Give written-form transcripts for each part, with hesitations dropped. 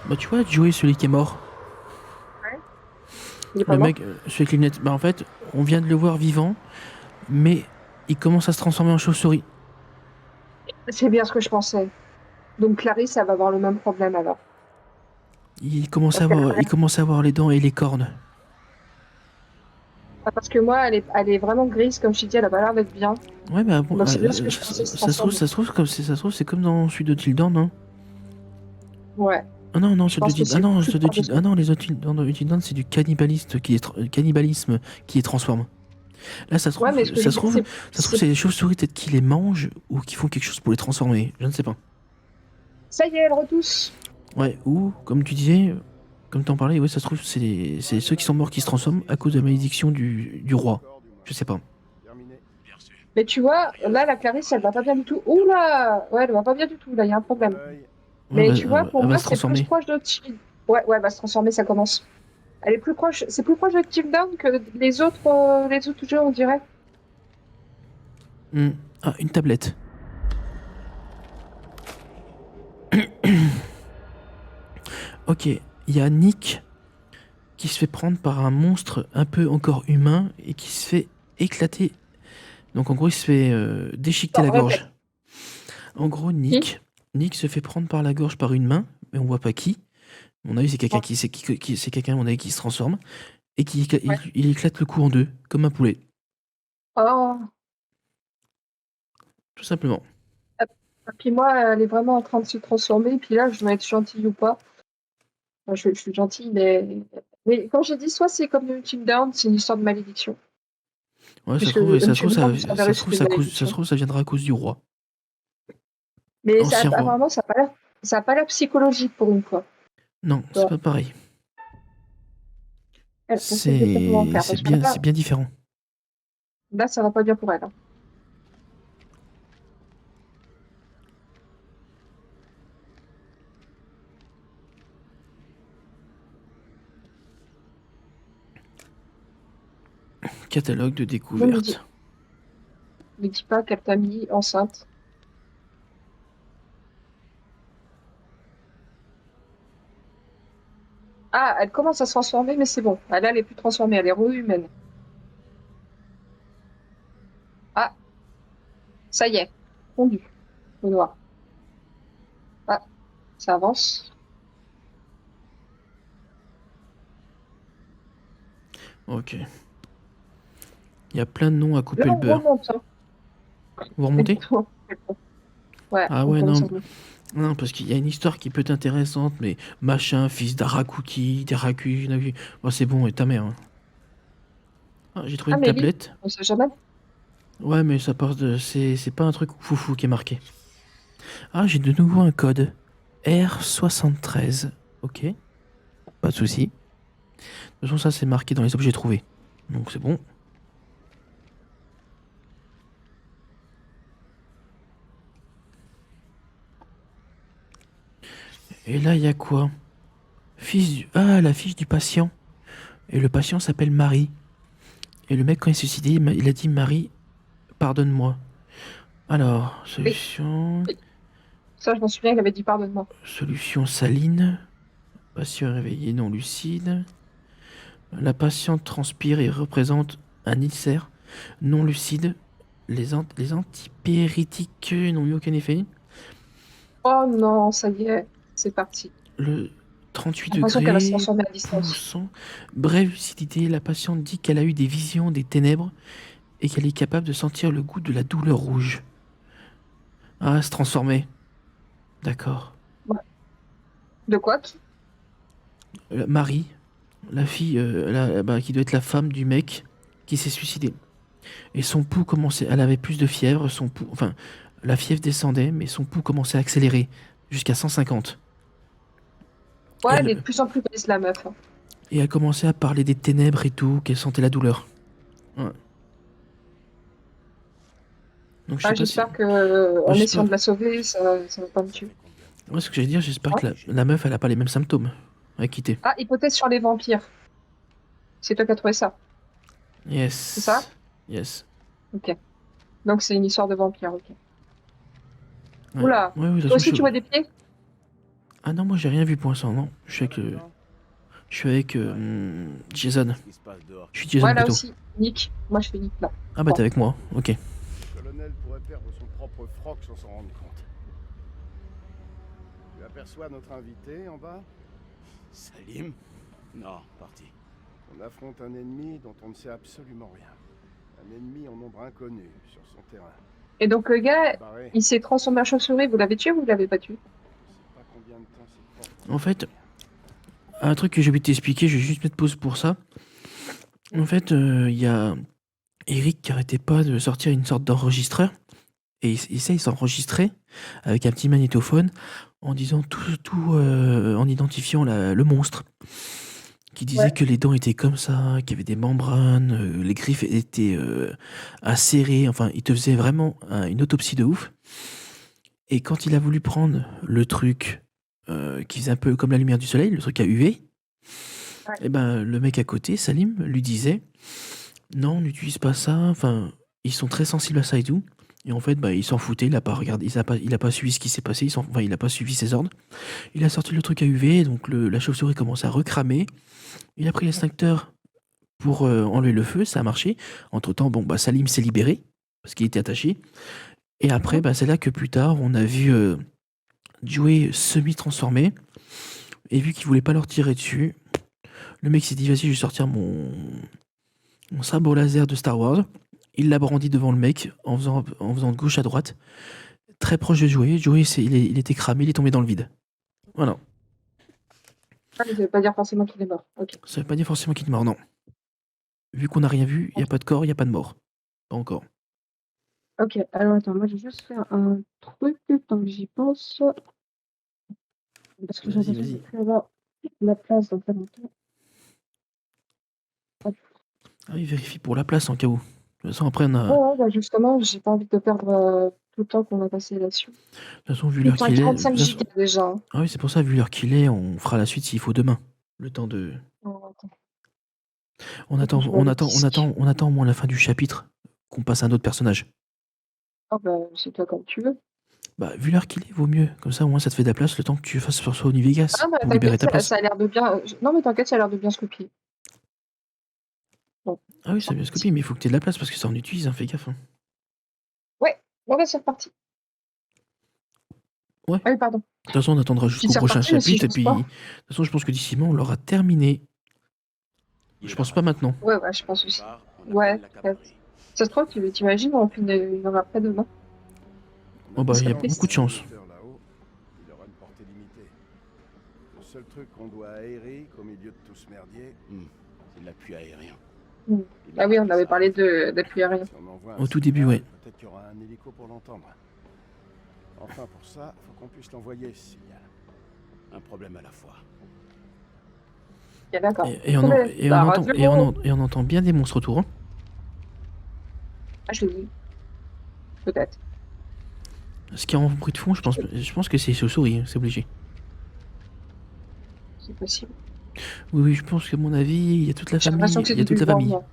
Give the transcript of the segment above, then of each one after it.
Bah tu vois, Joey, celui qui est mort. Ouais. Il est pas Le mort. mec, celui avec les lunettes. Bah en fait, on vient de le voir vivant, mais il commence à se transformer en chauve-souris. C'est bien ce que je pensais. Donc Clarisse, elle va avoir le même problème alors. Parce qu'elle Il commence à avoir les dents et les cornes. parce que moi, elle est vraiment grise, comme je t'ai dit, elle a pas l'air d'être bien. Ouais, bah bon, Donc c'est bien ce que je pensais se transformer. ça se trouve, c'est comme dans celui d'Otildan, non? Ouais, Ah non, non, je pense que ah c'est non, plus proche de ça. ah non, les Otildan de Otildan, c'est du cannibalisme qui les transforme. Là, Ouais, mais ce que je veux dire, ça se trouve, c'est les chauves-souris peut-être qui les mangent ou qui font quelque chose pour les transformer. Je ne sais pas. ça y est, elle retousse. Ouais, ou, comme tu disais, comme t'en parlais, ouais, ça se trouve, c'est ceux qui sont morts qui se transforment à cause de la malédiction du roi. Je sais pas. Mais tu vois, là, la Clarisse, elle va pas bien du tout. Oula! Ouais, elle va pas bien du tout, là, il y a un problème. Ouais, Mais tu vois, pour elle va moi, se c'est plus transformer. proche de Chill. Ouais, ouais, elle va se transformer, ça commence. Elle est plus proche, c'est plus proche de Chill Down que les autres jeux, on dirait. Hmm. Ah, une tablette. Ok, il y a Nick qui se fait prendre par un monstre un peu encore humain et qui se fait éclater. Donc en gros, il se fait déchiqueter la Attends, répète. gorge. En gros, Qui? Nick se fait prendre par la gorge par une main, mais on voit pas qui. À mon avis, c'est quelqu'un Ouais. c'est quelqu'un à mon avis qui se transforme et Ouais. il éclate le cou en deux, comme un poulet, Oh. tout simplement. Et puis moi, elle est vraiment en train de se transformer. Et puis là, je dois être gentille ou pas. Enfin, je suis gentille, mais comme j'ai dit, soit c'est comme le Team Down, c'est une histoire de malédiction. Ouais, Puisque le Team Down, ça avait reçu des ça se malédictions. trouve, ça viendra à cause du roi, Mais ça, ancien roi. apparemment, ça a pas l'air psychologique pour une fois. Non, Tu c'est vois. pas pareil. Donc ça, je vais peut-être m'en faire. Parce que C'est bien différent. là, ça va pas bien pour elle, hein. Catalogue de Ne lui dis, découverte. lui dis pas qu'elle t'a mis enceinte. Ah, elle commence à se transformer, mais c'est bon. Elle est plus transformée, elle est re-humaine. Ah, ça y est. Fondu. Le noir. Ah, ça avance. Ok. Il y a plein de noms à Là, couper le on beurre. remonte, hein. Vous remontez? Ouais, Ah on ouais, commence non. à remonter. Non, parce qu'il y a une histoire qui peut être intéressante, mais machin, fils d'Arakuki, Bon, c'est bon, et ta mère, hein. Ah, j'ai trouvé Ah, une Mélie, tablette. on sait jamais. Ouais, mais ça part de. C'est pas un truc foufou qui est marqué. Ah, j'ai de nouveau un code. R73. Ok, pas de souci. De toute façon, ça, c'est marqué dans les objets trouvés. Donc, c'est bon. Et là, il y a quoi? Ah, la fiche du patient. Et le patient s'appelle Marie. Et le mec, quand il s'est suicidé, il a dit Marie, pardonne-moi. Alors, Oui, oui. Ça, je m'en souviens, il avait dit pardonne-moi. solution saline. Patient réveillé non lucide. La patiente transpire et représente un ulcère non lucide. Les antipyrétiques n'ont eu aucun effet. Oh non, ça y est, c'est parti. Le 38 J'ai l'impression qu'elle va se degrés, transformer à distance. poussant. Brève lucidité, la patiente dit qu'elle a eu des visions des ténèbres et qu'elle est capable de sentir le goût de la douleur rouge. Ah, se transformer. D'accord. Ouais. De quoi? Marie, la fille bah, qui doit être la femme du mec qui s'est suicidé. Et son pouls commençait, elle avait plus de fièvre, enfin, la fièvre descendait, mais son pouls commençait à accélérer jusqu'à 150. Et Ouais, elle est de elle, plus en plus grise, la meuf, hein. et elle commençait à parler des ténèbres et tout, qu'elle sentait la douleur. Ouais. Donc je Ah, sais pas si, j'espère que, moi, en essayant de la sauver, ça va pas me tuer. moi, ce que j'allais dire, j'espère Hein. que la meuf, elle a pas les mêmes symptômes. Elle a quitté. Ah, hypothèse sur les vampires. C'est toi qui as trouvé ça, c'est ça? Yes. Yes. Ok. Donc c'est une histoire de vampire, ok. Ouais, Oula, ouais, de toute toi façon, aussi tu vois des pieds? Ah non, moi j'ai rien vu pour l'instant, non. Je suis avec Jason. Ce qui se passe dehors. Je suis Jason Ouais, là plutôt. aussi. Nick. Moi je fais Nick là. Ah bah Bon. t'es avec moi, ok. Le colonel pourrait perdre son propre froc sans s'en rendre compte. Tu aperçois notre invité en bas? Salim? Non, parti. On affronte un ennemi dont on ne sait absolument rien. Un ennemi en nombre inconnu sur son terrain. Et donc le gars, Barré. il s'est transformé en chauve-souris, vous l'avez tué ou vous l'avez pas tué? Je sais pas combien de temps cette porte. En fait, un truc que j'ai oublié de t'expliquer, je vais juste mettre pause pour ça. En fait, il y a Eric qui arrêtait pas de sortir une sorte d'enregistreur. Et il s'enregistrait avec un petit magnétophone en disant tout en identifiant le monstre. Qui disait Ouais. que les dents étaient comme ça, qu'il y avait des membranes, les griffes étaient acérées. Enfin, il te faisait vraiment une autopsie de ouf. Et quand il a voulu prendre le truc qui faisait un peu comme la lumière du soleil, le truc à UV, Ouais. et ben le mec à côté, Salim, lui disait non, n'utilise pas ça. Enfin, ils sont très sensibles à ça et tout. Et en fait, bah, il s'en foutait, il a pas regardé, il a pas suivi ce qui s'est passé, enfin, il a pas suivi ses ordres. Il a sorti le truc à UV, donc la chauve-souris commence à recramer. Il a pris l'extincteur pour enlever le feu, ça a marché. Entre-temps, bon, bah, Salim s'est libéré, parce qu'il était attaché. Et après, bah, c'est là que plus tard, on a vu Joey semi-transformé. Et vu qu'il voulait pas leur tirer dessus, le mec s'est dit, vas-y, je vais sortir mon sabre laser de Star Wars. Il l'a brandi devant le mec, en faisant de gauche à droite. Très proche de Joey. Joey, il était cramé, il est tombé dans le vide. Voilà. Ah, mais ça veut pas dire forcément qu'il est mort. Ok. Ça veut pas dire forcément qu'il est mort, non. Vu qu'on n'a rien vu, il n'y a pas de corps, il n'y a pas de mort. Pas encore. Ok, alors attends, moi je vais juste faire un truc tant que j'y pense. Parce que j'ai Vas-y, l'impression de vas-y. ne plus avoir la place dans pas longtemps. Hop. Ah oui, vérifie pour la place en cas où. De toute façon, après, Ouais, bah justement, j'ai pas envie de perdre tout le temps qu'on a passé là-dessus. de toute façon, vu l'heure Putain, qu'il est. De 45 toute façon... gigas déjà. Hein. Ah oui, c'est pour ça, vu l'heure qu'il est, on fera la suite s'il faut demain. Le temps de. Alors, attends, On faut que attend, je vois on le attend, on disque. attend, on attend au moins la fin du chapitre qu'on passe à un autre personnage. Ah bah, c'est toi comme tu veux. Bah, vu l'heure qu'il est, vaut mieux. Comme ça, au moins, ça te fait de la place le temps que tu fasses sur New Vegas Ah bah pour libérer t'inquiète, ta ça, place. ça a l'air de bien. Non mais t'inquiète, ça a l'air de bien se copier. Bon, Ah oui, c'est ça bien se reparti. copie, mais il faut que tu aies de la place parce que ça en utilise, hein, fais gaffe. Hein. Ouais, bon bah c'est reparti. Ouais. Ah oui, pardon. De toute façon, on attendra Je dis jusqu'au c'est prochain reparti, mais si chapitre. Et j'ose puis, de pas. toute façon, je pense que d'ici là, on l'aura terminé. Je pense pas maintenant. Ouais, je pense aussi. Ouais, peut-être. Ça se trouve, t'imagines, on finit une heure après demain. Oh bah, il y a serait beaucoup de chance. Là-haut, il aura une portée limitée. Le seul truc qu'on doit aérer qu'au milieu de tout ce merdier, c'est l'appui aérien. Mm. Ah oui, on avait parlé d'appui aérien. Si on envoie un Au tout signal, début, ouais. peut-être qu'il y aura un hélico pour l'entendre. Enfin, pour ça, faut qu'on puisse l'envoyer, ce signal. Un problème à la fois. Ok, d'accord. Et on, Mais et, on la entend, radio. et on entend bien des monstres autour. Hein. Ah, je l'ai vu. Peut-être. Ce qui est en bruit de fond, je pense que c'est chauve-souris, hein, c'est obligé. C'est possible. Oui, je pense qu'à mon avis, il y a toute la J'ai l'impression famille. que c'est Il y a du toute la famille. vent.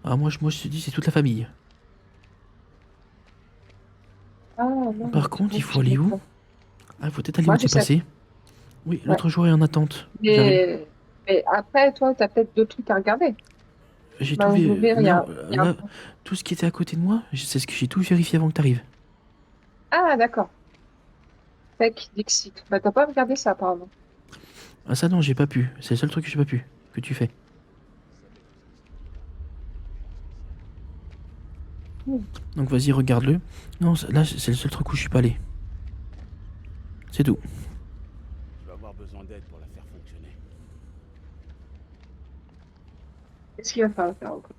Ah, moi, je te dis, c'est toute la famille. Ah non. Par contre, il faut aller où? Ah, il faut peut-être aller Moi, où je t'es sais. passé. Oui, Ouais. l'autre joueur est en attente. J'arrive. Mais après, toi, t'as peut-être d'autres trucs à regarder. J'ai Bah, tout vous vu. verrez, Là, il y a un là, tout ce qui était à côté de moi, c'est ce que j'ai tout vérifié avant que t'arrives. Ah, d'accord. Tech Dixit. Bah, t'as pas regardé ça, apparemment. Ah, ça, non, j'ai pas pu. C'est le seul truc que j'ai pas pu. Que tu fais. Donc, vas-y, regarde-le. Non, là, c'est le seul truc où je suis pas allé. C'est tout. Je vais avoir besoin d'aide pour la faire fonctionner. Qu'est-ce qu'il va falloir faire encore?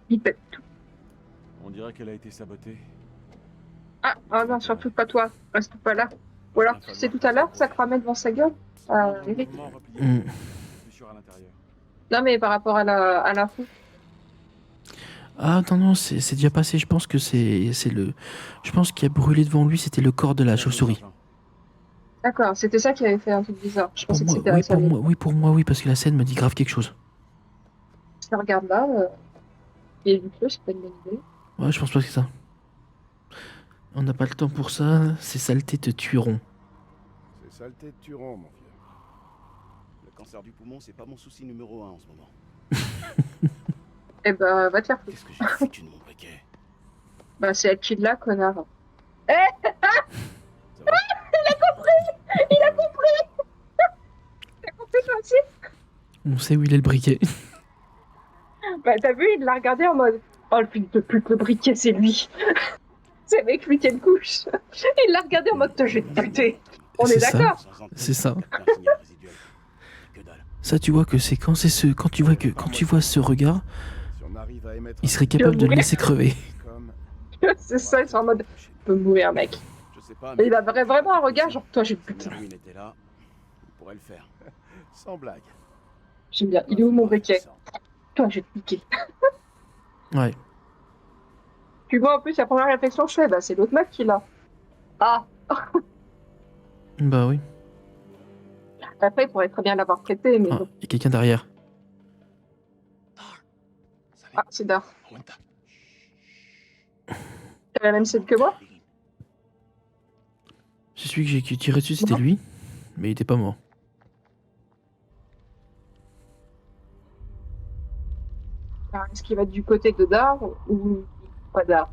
Il pète tout. On dirait qu'elle a été sabotée. Ah non, surtout pas toi. Reste pas là. Ou alors, tu sais tout à l'heure que ça cramait devant sa gueule? Eric. Hmm. Fissure à l'intérieur. Non, mais par rapport à la roue. Ah, non, c'est déjà passé. Je pense que c'est le. Je pense qu'il a brûlé devant lui, c'était le corps de la chauve-souris. D'accord, c'était ça qui avait fait un truc bizarre. Je Pour pensais que moi, c'était oui, ça. pour moi, oui, parce que la scène me dit grave quelque chose. je regarde là. Et du coup, c'est pas une bonne idée. Ouais, je pense pas que c'est ça. On n'a pas le temps pour ça, ces saletés te tueront. Ces saletés de Turon, mon vieux. Le cancer du poumon, c'est pas mon souci numéro 1 en ce moment. Eh ben, va te faire foutre. Qu'est-ce que j'ai foutu de mon briquet? Bah, c'est elle qui l'a, connard. Ça va? T'as compris, toi aussi? On sait où il est le briquet. Bah, t'as vu, il l'a regardé en mode oh, le fils de pute, le briquet, c'est lui. C'est avec lui qu'elle couche. Il l'a regardé en mode je vais te buter. On est C'est ça. d'accord? C'est ça. Aucun signal résiduel. Que dalle. Ça, tu vois que c'est quand c'est ce, quand tu vois ce regard, Si on arrive à émettre il serait capable de le laisser crever. comme... C'est ça, ils sont en mode je peux mourir, mec. Je sais pas, Et il a vraiment un regard genre toi, je vais te Si buter. Merwin était là, il pourrait le faire. Sans blague. J'aime bien. Il est où mon briquet? Toi, je vais te piquer. Ouais. Tu vois, en plus, la première réflexion que je fais, bah, c'est l'autre mec qui l'a. Ah, Bah oui. après, il pourrait très bien l'avoir prêté, mais Ah, bon. il y a quelqu'un derrière. Ah, c'est Dar. T'as la même scène que moi? C'est celui que j'ai tiré dessus, c'était lui. Mais il était pas mort. Alors, est-ce qu'il va être du côté de Dar ou pas Dar?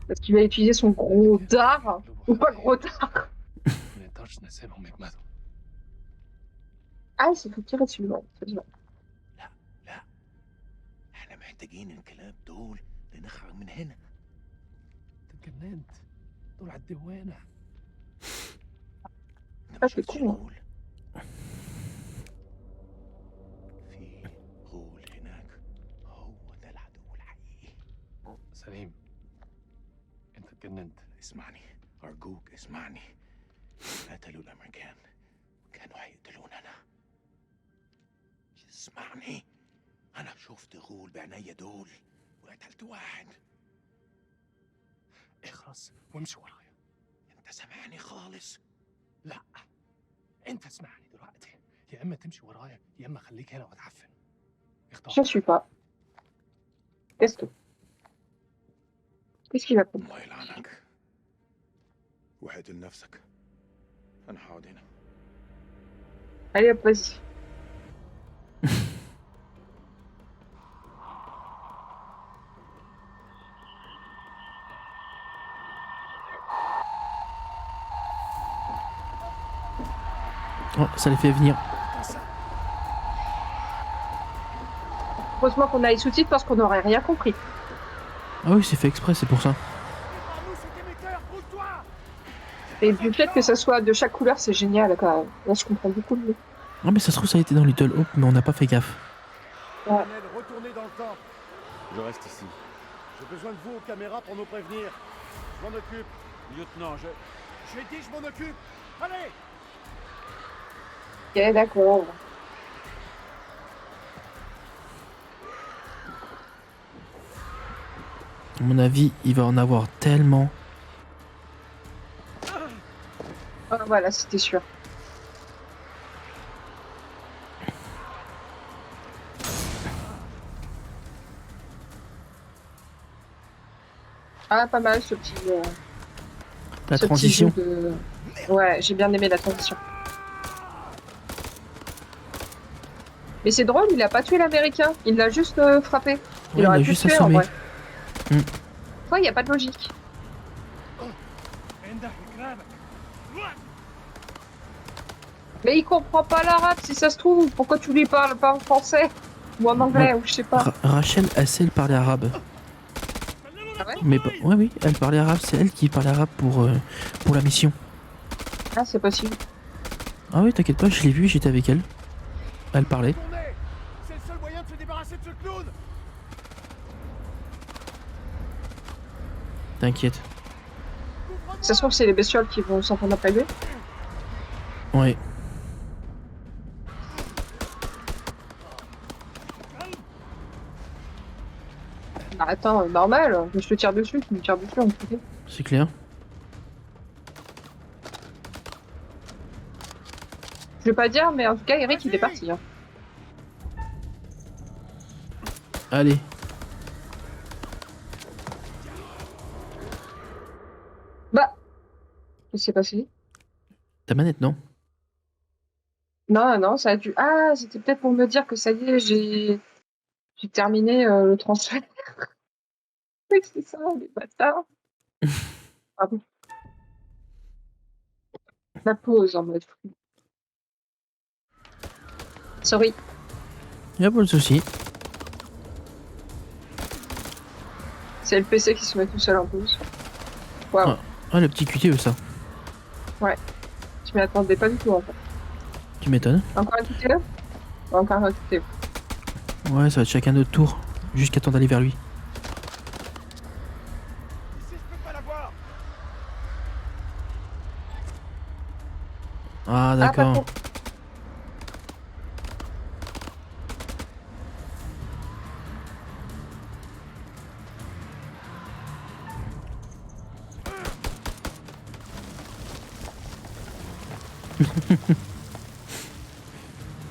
Est-ce qu'il va utiliser son gros Dar ou pas gros Dar? Ah, il s'est fait tirer dessus, bon, c'est bien. لا احنا محتاجين الكلاب دول لنخرج من هنا. تجننت دول على الدوانة. Ah, c'est con, hein. في غول هناك هو ده العدو الحقيقي. سليم انت اتجننت. اسمعني أرجوك اسمعني. قتلوا الأمريكان كانوا هيقتلوننا. اسمعني أنا شفت غول بعينيا دول وقتلت واحد. اخرس وامشي ورايا. أنت سامعني خالص؟ لا انت اسمعني دلوقتي، يا اما تمشي ورايا يا اما خليك هنا واتعفن. Je اختار. suis pas. Teste. Qu'est-ce qu'il va prendre? الله يلعنك. وحد لنفسك. أنا هقعد هنا. Allez hop, vas-y. Oh, ça les fait venir. Heureusement qu'on a les sous-titres parce qu'on n'aurait rien compris. Ah oui, c'est fait exprès, c'est pour ça. Et du fait que ça soit de chaque couleur, c'est génial quand même. Là, je comprends beaucoup mieux. Ah mais ça se trouve ça a été dans Little Hope, mais on n'a pas fait gaffe. Colonel, retournez dans le camp. Je reste ici. J'ai besoin de vous aux caméras pour nous prévenir. Je m'en occupe. Lieutenant, J'ai dit je m'en occupe. Allez! Ok, d'accord. À mon avis, il va en avoir tellement. Ah, voilà, c'était sûr. Ah, pas mal ce petit. La ce transition. petit jeu de... Ouais, j'ai bien aimé la transition. Mais c'est drôle, il a pas tué l'américain, il l'a juste frappé. Ouais, il aurait a pu juste le tuer, en assommé. vrai. Mm. Ouais, y a pas de logique. Mais il comprend pas l'arabe si ça se trouve. Pourquoi tu lui parles pas en français? Ou en anglais, ou je sais pas. Rachel, elle sait parler arabe. Ah ouais? Mais ouais, oui, elle parlait arabe, c'est elle qui parlait arabe pour la mission. Ah, c'est possible. Ah oui, t'inquiète pas, je l'ai vue, j'étais avec elle. Elle parlait. Tournez! C'est le seul moyen de se débarrasser de ce clown! T'inquiète. Ça se trouve, c'est les bestioles qui vont s'en prendre après lui. Ouais. Bah, attends, normal. Je te tire dessus, tu me tires dessus, en fait. C'est clair. Je vais pas dire, mais en tout cas, Eric, il est parti. Hein. Allez. Bah, qu'est-ce qui s'est passé? Ta manette, non? Non, non, ça a dû. Ah, c'était peut-être pour me dire que ça y est, j'ai terminé le transfert. Oui, c'est ça, les bâtards. Pardon. La pause en mode free. Sorry. Y'a pas de soucis. C'est le PC qui se met tout seul en pause. Waouh, Ah. Ah, le petit QTE, ça. je m'y attendais pas du tout en fait. Tu m'étonnes. Encore un QTE? Encore un QTE. Ouais, ça va être chacun notre tour. Jusqu'à temps d'aller vers lui. Ici, je peux pas l'avoir. Ah, Ah, pas d'accord. trop.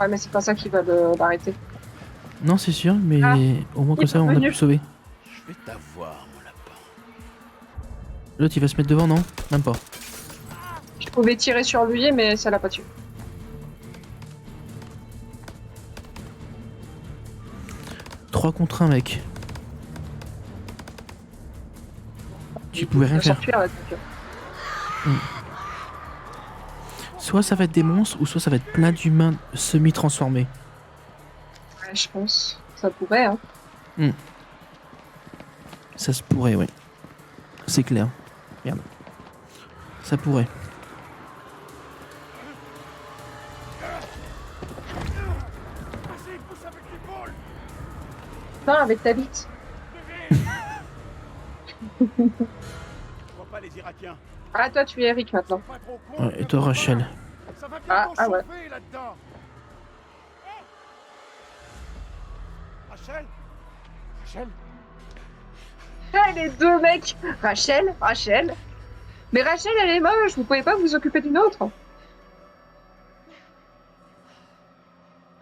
Ouais, mais c'est pas ça qui va l'arrêter. Non, c'est sûr, mais Ah, au moins comme il ça, est on a revenu. pu sauver. Je vais t'avoir, mon lapin. L'autre, il va se mettre devant, non? Même pas. Je pouvais tirer sur lui, mais ça l'a pas tué. 3 contre 1, mec. Tu pouvais rien Il va faire. sortir, là, donc. Soit ça va être des monstres, ou soit ça va être plein d'humains semi-transformés. Ouais, je pense. Ça pourrait, hein. Ça se pourrait, ouais. C'est clair. Merde. Ça pourrait. Vas-y, pousse avec l'épaule. Non, avec ta bite. Je vois pas les Irakiens. Ah, toi, tu es Eric maintenant. Pas trop con. Ouais, et toi, Rachel? Ça va Ah, bientôt ah ouais. chauffer là-dedans. Rachel? Rachel? Les deux mecs. Rachel. Mais Rachel, elle est moche. Vous pouvez pas vous occuper d'une autre.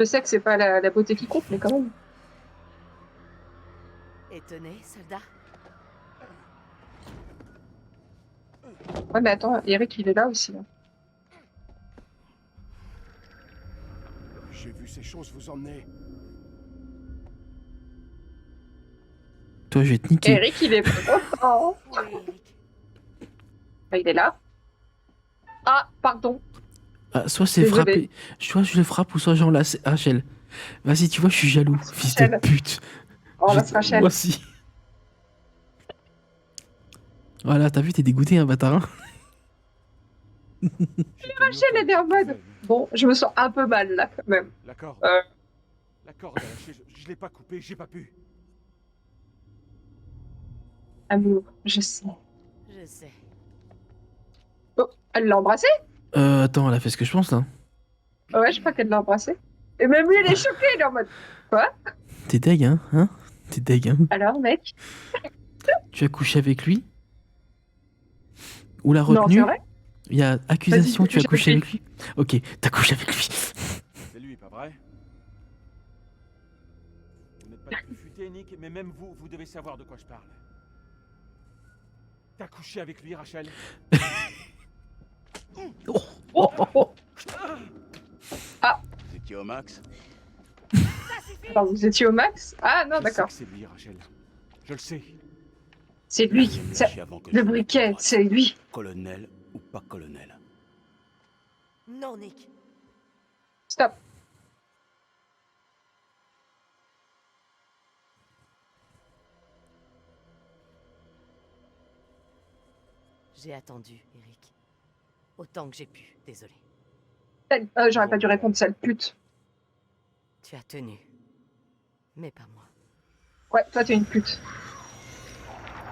Je sais que c'est pas la beauté qui compte, mais quand même. Étonné, soldat? Ouais, mais attends, Eric, il est là aussi. Là. J'ai vu ces choses vous emmener. Toi, je vais te niquer. Eric, il est pas content. Où est Eric? Bah, il est là. Ah, pardon. Ah, soit c'est Désolé. frappé. Soit je le frappe, ou soit j'enlace Rachel. Vas-y, tu vois, je suis jaloux, fils de Rachel. pute. Oh, là, Je- c'est Rachel. Moi aussi. Voilà, t'as vu, t'es dégoûté, hein, bâtard. Hein. Rachel, elle est en mode. Bon, je me sens un peu mal là, quand même. La corde. Euh. La corde a lâché, je l'ai pas coupée, j'ai pas pu. Amour, je sais. Je sais. Oh, elle l'a embrassé? Attends, elle a fait ce que je pense, là. Ouais, je crois qu'elle l'a embrassé. Et même lui, il est choqué, il est en mode. T'es deg, hein? T'es deg, hein? Alors, mec? Tu as couché avec lui? Ou la Non, c'est retenue? vrai? Il y a accusation, Vas-y, tu as j'ai couché compris. avec lui? Ok, t'as couché avec lui. C'est lui, pas vrai? Vous n'êtes pas plus futé, Nick, mais même vous, vous devez savoir de quoi je parle. T'as couché avec lui, Rachel? Vous étiez au max? Attends, vous étiez au max? Ah, non, Je sais d'accord. que c'est lui, Rachel. Je le sais. C'est lui. Vous m'avez c'est- lâché avant que je Le me briquet, mette en c'est lui. colonel ou pas colonel. Non, Nick. Stop. J'ai attendu, Eric. Autant que j'ai pu, désolé. J'aurais pas dû répondre, sale pute. Tu as tenu. Mais pas moi. Ouais, toi, t'es une pute.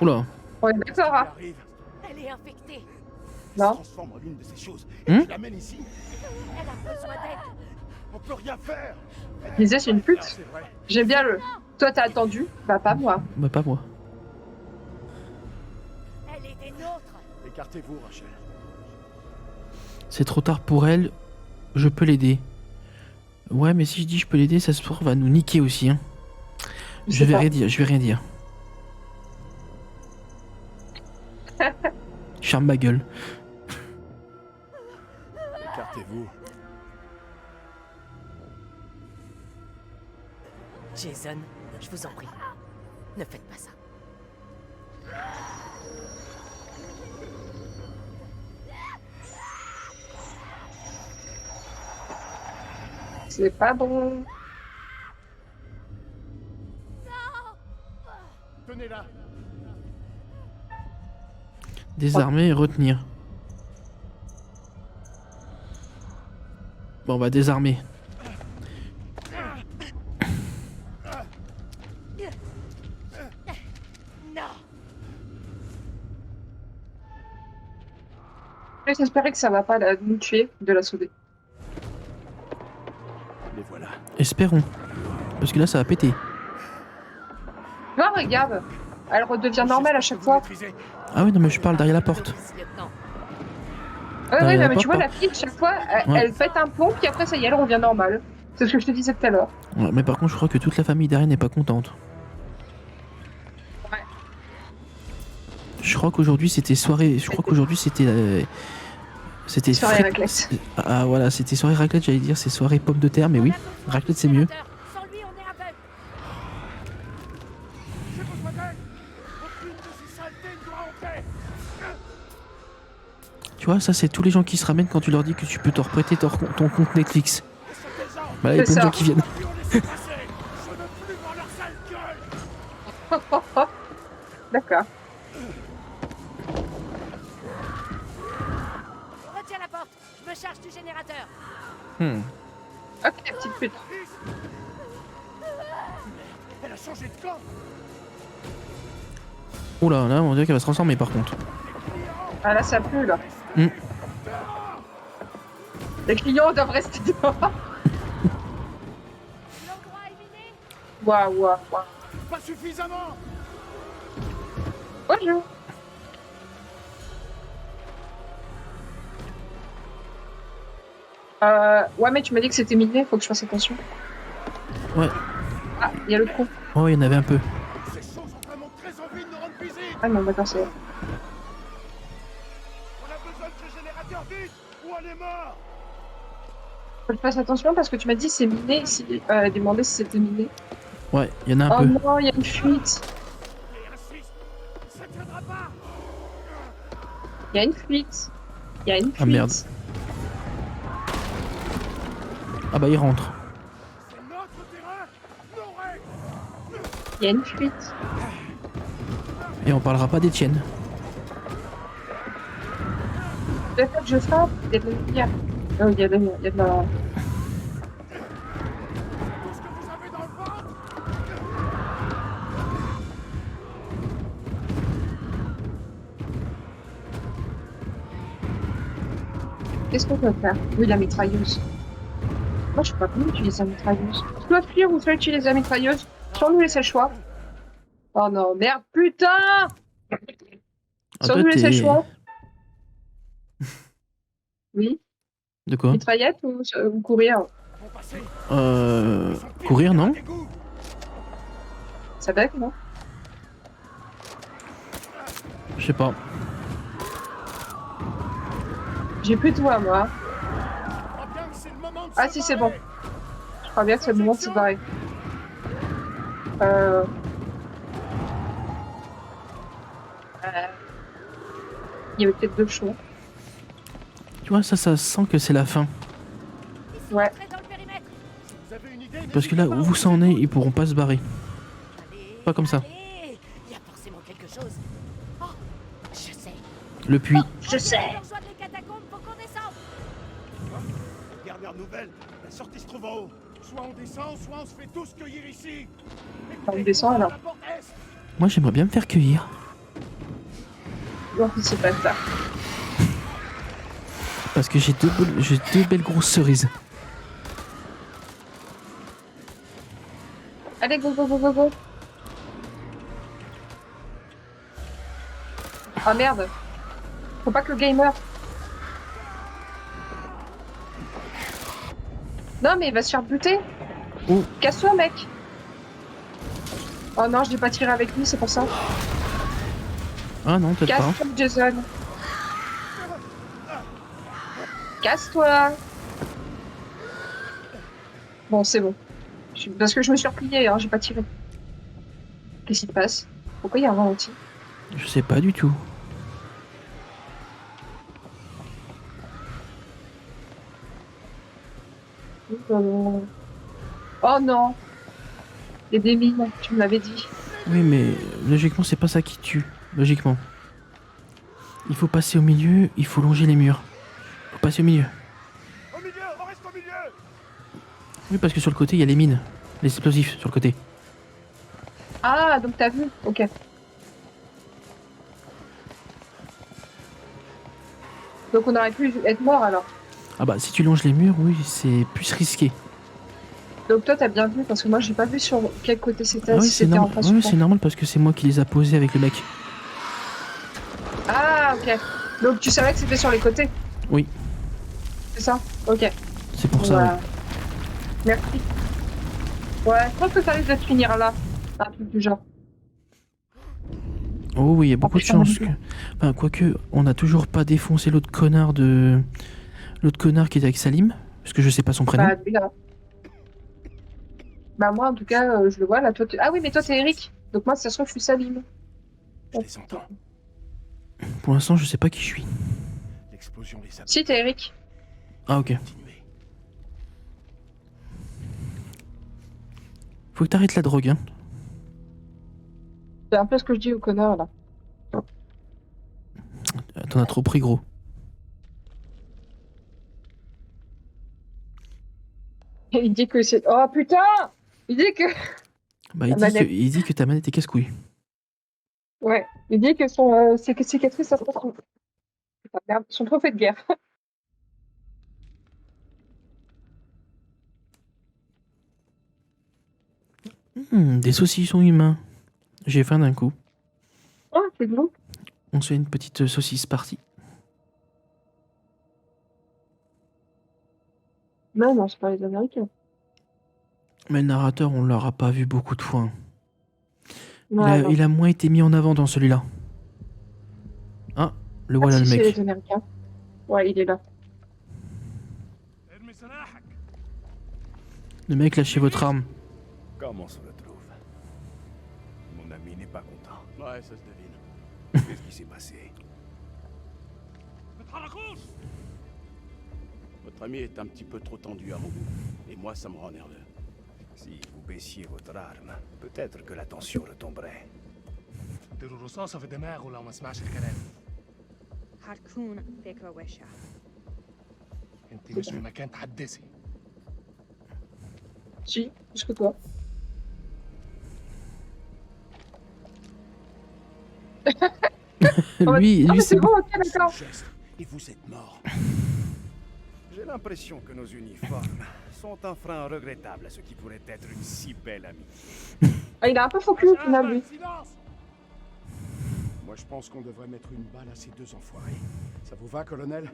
Oula. Ouais, d'accord, Il hein. arrive. Elle est infectée. Il se Non. transforme en l'une de ces choses. Hein Et tu l'amènes ici. Elle a besoin d'aide. On peut rien faire. Je disais, c'est une pute. C'est vrai. J'aime bien le. Toi, t'as attendu. Bah, pas moi. Bah, pas moi. Elle est des nôtres. Écartez-vous, Rachel. C'est trop tard pour elle. Je peux l'aider. Ouais, mais si je dis je peux l'aider, ça se trouve va nous niquer aussi, hein. Je vais rien dire, je vais rien dire. Je ferme ma gueule. Écartez-vous. Jason, je vous en prie. Ne faites pas ça. C'est pas bon. Tenez-la. Désarmer et retenir. Bon, on va désarmer. Non. J'espérais que ça va pas nous tuer de la sauver. Les voilà. Espérons. Parce que là, ça va péter. Non, regarde. Elle redevient normale à chaque fois. Ah oui, non, mais je parle derrière la porte. Lieutenant. Ouais, Ouais, ouais, la mais tu porte, vois, la fille, chaque fois, elle, Ouais. elle pète un plomb, puis après, ça y est, elle revient normale. C'est ce que je te disais tout à l'heure. Ouais, mais par contre, je crois que toute la famille derrière n'est pas contente. Ouais. Je crois qu'aujourd'hui, c'était soirée... Je crois qu'aujourd'hui, c'était... C'était... Soirée fri- raclette. Ah voilà, c'était soirée raclette, j'allais dire, c'est soirée pomme de terre, mais oui. Raclette, c'est mieux. Sans lui, on est aveugle. J'ai besoin d'aide. Aucune de ces saletés ne doit entrer. Tu vois, ça, c'est tous les gens qui se ramènent quand tu leur dis que tu peux te reprêter ton compte Netflix. Bah là, il y a C'est plein de ça. gens qui viennent. Puis on laisse passer. Je veux plus voir leur sale gueule. D'accord. Retiens la porte. Je me charge du générateur. Ok, petite pute. Elle a changé de camp. Oula, là, on dirait qu'elle va se transformer par contre. Ah là, ça pue, là. Hmm. Les clients doivent rester dehors. L'endroit est miné. Waouh, waouh, waouh. Pas suffisamment. Bonjour. Ouais, mais tu m'as dit que c'était miné, faut que je fasse attention. Ouais. Ah, il y a le trou. Oh, il y en avait un peu. Ces choses ont vraiment très envie de nous rendre visite. Ah non, d'accord, c'est... On a besoin de ce générateur vite ou on est mort. Faut que je fasse attention parce que tu m'as dit c'est miné ici. Demandé si c'était miné. Ouais, il y en a un Oh peu. non, il y a une fuite. Et insiste. Ça ne tiendra pas. Il y a une fuite. Il y a une fuite. Ah, merde. Ah bah, il rentre. C'est notre terrain. Nos règles. Il y a une fuite. Et on parlera pas d'Étienne. Le fait que je frappe, il y a de la lumière. Oh, il y a de la... Tout ce que vous avez dans le ventre. Qu'est-ce qu'on peut faire? Oui, la mitrailleuse. Moi, je sais pas comment utiliser la mitrailleuse. Soit fuir ou soit utiliser la mitrailleuse. Sans nous laisser le choix. Oh non, merde, putain! Ah, Sans toi, nous laisser le t'es... choix. Oui, De quoi? mitraillette ou courir? Vont passer. Courir, non? Ça bug, non? Je sais pas. J'ai plus de voix, moi. Je crois bien que c'est le moment de Ah se si, c'est barrer. bon. Je crois bien que c'est le moment de se barrer. Il y avait peut-être deux choix. Tu vois, ça sent que c'est la fin. Ouais. Entrez dans le périmètre. Vous avez une idée? Parce que là, où ça en est, ils pourront pas se barrer. Allez, Pas comme ça. allez. Il y a forcément quelque chose. Oh, je sais. Le puits. Je sais. On doit rejoindre les catacombes, faut qu'on descende. Dernière nouvelle, la sortie se trouve en haut. Soit on descend, soit on se fait tous cueillir ici. On descend, alors. La porte est. Moi, j'aimerais bien me faire cueillir. Non, c'est pas ça. Parce que j'ai deux belles grosses cerises. Allez, go, go, go, go, go. Ah merde. Faut pas que le gamer. Non, mais il va se faire buter. Oh. Casse-toi, mec. Oh non, je l'ai pas tiré avec lui, c'est pour ça. Ah non, peut-être pas. Casse-toi, Jason. Casse-toi. Bon, c'est bon. Parce que je me suis repliée, hein, j'ai pas tiré. Qu'est-ce qui se passe? Pourquoi il y a un ralenti? Je sais pas du tout. Oh non. Il y a des mines, tu me l'avais dit. Oui, mais logiquement, c'est pas ça qui tue. Logiquement. Il faut passer au milieu, il faut longer les murs. Faut passer au milieu. Au milieu, on reste au milieu. Oui, parce que sur le côté, il y a les mines. Les explosifs, sur le côté. Ah, donc t'as vu? Ok. Donc on aurait pu être mort alors. Ah bah, si tu longes les murs, oui, c'est plus risqué. Donc toi t'as bien vu parce que moi j'ai pas vu sur quel côté c'était. Ah oui, si c'est c'était en normal. face Oui, ou c'est pas. normal parce que c'est moi qui les a posés avec le mec. Ah ok. Donc tu savais que c'était sur les côtés. Oui. C'est ça? Ok. C'est pour ça, Voilà. oui. Merci. Ouais, je pense que ça risque de se finir là. Un truc du genre. Oh oui, il y a beaucoup de putain, mon chances que... Dieu. Enfin, quoique, on n'a toujours pas défoncé l'autre connard de... L'autre connard qui était avec Salim. Parce que je sais pas son prénom. Bah lui là. Bah moi en tout cas je le vois là. Toi, ah oui mais toi t'es Eric. Donc moi ça se trouve je suis Salim. Je les entends. Pour l'instant, je sais pas qui je suis. L'explosion les a Si t'es Eric. Ah, ok. continués. Faut que t'arrêtes la drogue, hein. C'est un peu ce que je dis au connard là. T'en as trop pris, gros. Et il dit que c'est. Oh putain! Il dit que. Bah, La manette. il dit que ta manette est casse-couille. Ouais. Il dit que son cicatrices ça se retrouve. Ah, merde, son trophée de guerre. Des saucissons humains. J'ai faim d'un coup. Oh, c'est de l'eau. On se fait une petite saucisse partie. Non, non, c'est pas les Américains. Mais le narrateur, on l'aura pas vu beaucoup de fois, hein. Ouais, non. Il a moins été mis en avant dans celui-là. Ah, le Ah, voilà si, le c'est mec. les Américains. Ouais, il est là. ارمي سلاحك. Le mec, lâchez votre arme. Comment on se retrouve? Mon ami n'est pas content. Ouais, ça se devine. Qu'est-ce qui s'est passé? ما تتحركوش. Votre ami est un petit peu trop tendu à mon goût. Et moi, ça me rend nerveux. Si vous baissiez votre arme, peut-être que la tension retomberait. اديله رصاصة في دماغه لو ما سمعش الكلام. حتكون فكرة وحشة. انت مش في مكان تحدثي. Si, plus que toi. Lui, Ah, mais c'est c'est bon. bon, ok, d'accord. Geste, et vous êtes mort. J'ai l'impression que nos uniformes sont un frein regrettable à ce qui pourrait être une si belle amie. Ah, il a un peu faux cul au final, lui. silence. Moi, je pense qu'on devrait mettre une balle à ces deux enfoirés. Ça vous va, colonel?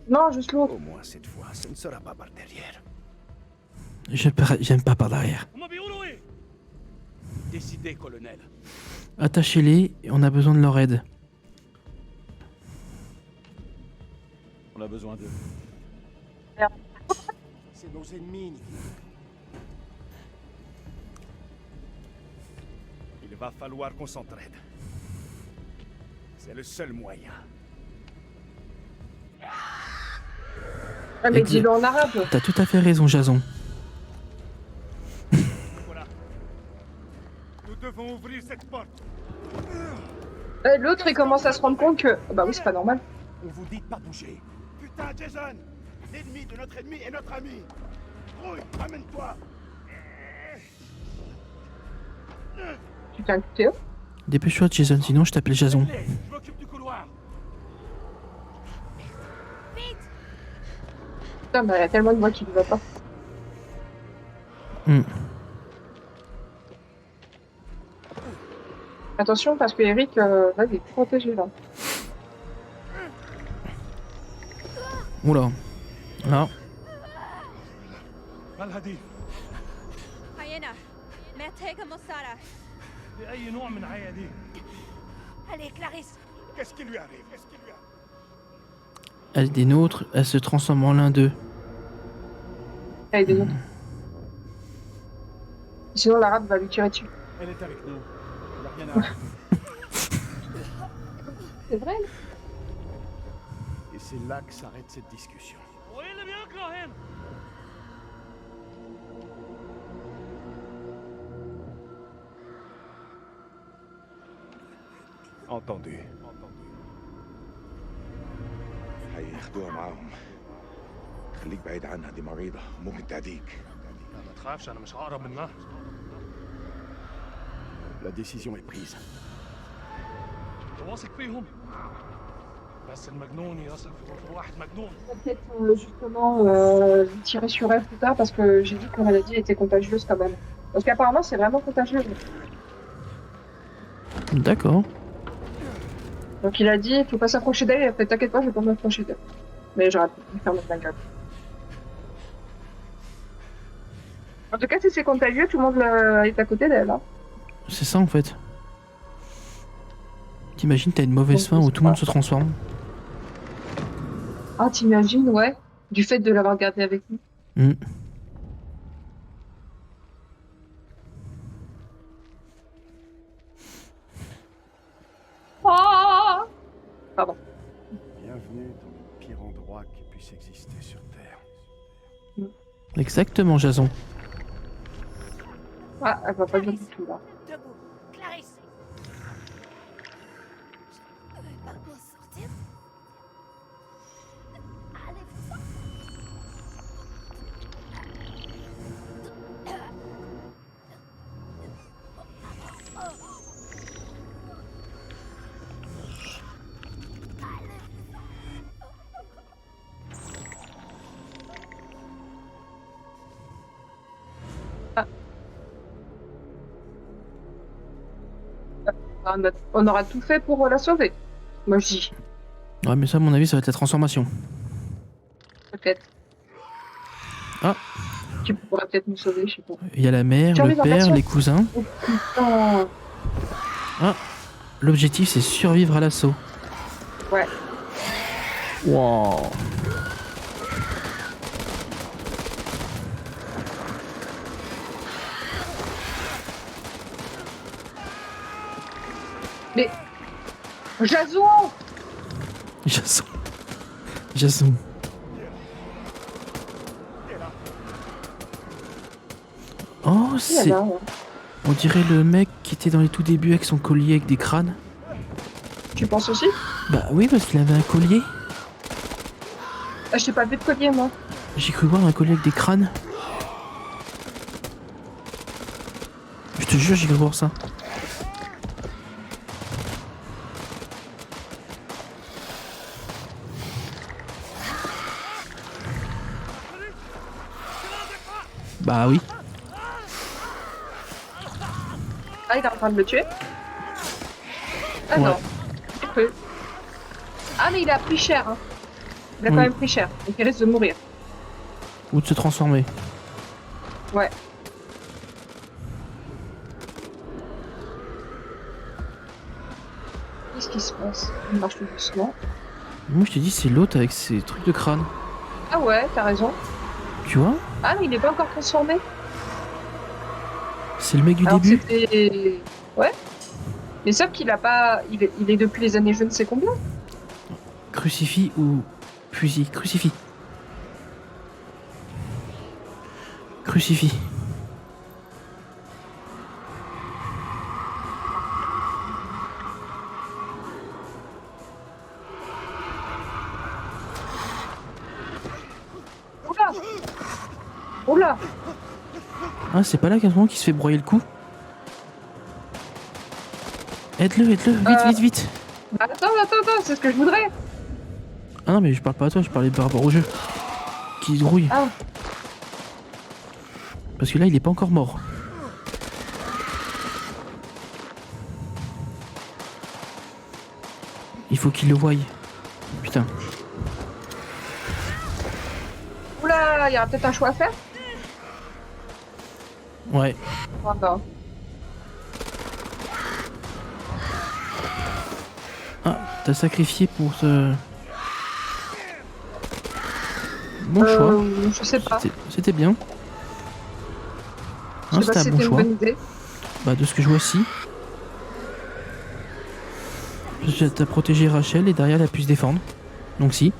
Non, juste l'autre. Au moins cette fois, ce ne sera pas par derrière. J'aime pas par derrière. هما بيقولوا ايه؟ Décidez, colonel. Attachez-les, on a besoin de leur aide. On a besoin d'eux. C'est nos ennemis. Il va falloir qu'on s'entraide. C'est le seul moyen. Ah, mais Exact. dis-le en arabe. T'as tout à fait raison, Jason. Voilà. Nous devons ouvrir cette porte. L'autre, il commence à se rendre compte que. Bah oui, c'est pas normal. On vous dit de pas bouger. Putain, Jason! L'ennemi de notre ennemi est notre ami. Rouille, ramène-toi. Tu t'es inculté. Dépêche-toi, Jason, sinon je t'appelle Jason. Je m'occupe du couloir. Putain, bah il y a tellement de moi qui ne va pas. Hmm. Attention, parce que Eric, là, il est protégé, là. Oula. Là. مالها دي؟ هينا محتاجة مساعدة. بأي نوع من عيادين. Allez, Clarisse. Qu'est-ce qui lui arrive? Qu'est-ce qui lui arrive? Elle est des nôtres, elle se transforme en l'un d'eux. Avec des autres. Sinon, l'arabe va lui tirer dessus. Elle est avec nous. Il a rien à raconter. C'est vrai. Et c'est là que s'arrête cette discussion. وإيه اللي بيجرى هنا؟ Entendu. هياخدوها معاهم. خليك بعيد عنها، دي مريضة ممكن تعديك. لا ما تخافش أنا مش هقرب منها. La décision est prise. أنت واثق فيهم؟ بس المجنون يثق في واحد مجنون. Peut-être justement tirer sur elle plus tard parce que j'ai dit que la maladie était contagieuse quand même. Parce qu'apparemment c'est vraiment contagieux. D'accord. Donc il a dit il faut pas s'approcher d'elle, il a fait t'inquiète pas je vais pas m'approcher d'elle. Mais j'aurais pu me faire ma gueule. En tout cas si c'est contagieux tout le monde est à côté d'elle. Hein. C'est ça en fait. T'imagines, t'as une mauvaise fin où tout le monde se transforme. Ah t'imagines ouais. Du fait de l'avoir gardé avec nous. Hmm. Ah pardon. Bienvenue dans le pire endroit qui puisse exister sur Terre. Exactement, Jason. Ah elle va pas bien du tout là. Debout. Clarisse. Je vais pas m'en sortir. Allez, fais ça. On aura tout fait pour la sauver. Moi je dis. Ouais, mais ça, à mon avis, ça va être la transformation. Peut-être. Ah. Tu pourrais peut-être nous sauver, je sais pas. Il y a la mère, J'ai envie le d'en père, faire les cousins. Oh putain. L'objectif, c'est survivre à l'assaut. Ouais. Wow. Mais. Jason. Jason. Jason. Oh, Il y c'est... en a, ouais. On dirait le mec qui était dans les tout débuts avec son collier avec des crânes. Tu penses aussi? Bah oui, parce qu'il avait un collier. Ah, je t'ai pas vu de collier, moi. J'ai cru voir un collier avec des crânes. Je te jure, j'ai cru voir ça. Bah oui. Ah, il est en train de le tuer? Ah Ouais. non. J'ai cru. Ah, mais il a pris cher, hein. Il a Oui. quand même pris cher. Donc il risque de mourir. Ou de se transformer. Ouais. Qu'est-ce qui se passe? Il marche tout doucement. Moi, je te dis, c'est l'autre avec ses trucs de crâne. Ah ouais, t'as raison. Tu vois? Ah, mais il est pas encore transformé. C'est le mec du Alors début. c'était... Ouais. Mais sauf qu'il a pas... Il est depuis les années je ne sais combien. Crucifix ou fusil? Crucifix. Crucifix. Oula. Oula. Ah, c'est pas là qu'à ce moment qu'il se fait broyer le cou? Aide-le, vite, vite. Attends, c'est ce que je voudrais. Ah non, mais je parle pas à toi, je parlais par rapport au jeu. Qui se grouille. Ah. Parce que là, il est pas encore mort. Il faut qu'il le voie. Putain. Oula, il y aura peut-être un choix à faire. Ouais. Oh non. T'as sacrifié pour te... Bon choix. Je sais pas. C'était bien. Je Hein, sais pas si c'était un bon c'était une choix. bonne idée. Bah de ce que je vois si. T'as protégé Rachel et derrière elle a pu se défendre. Donc si.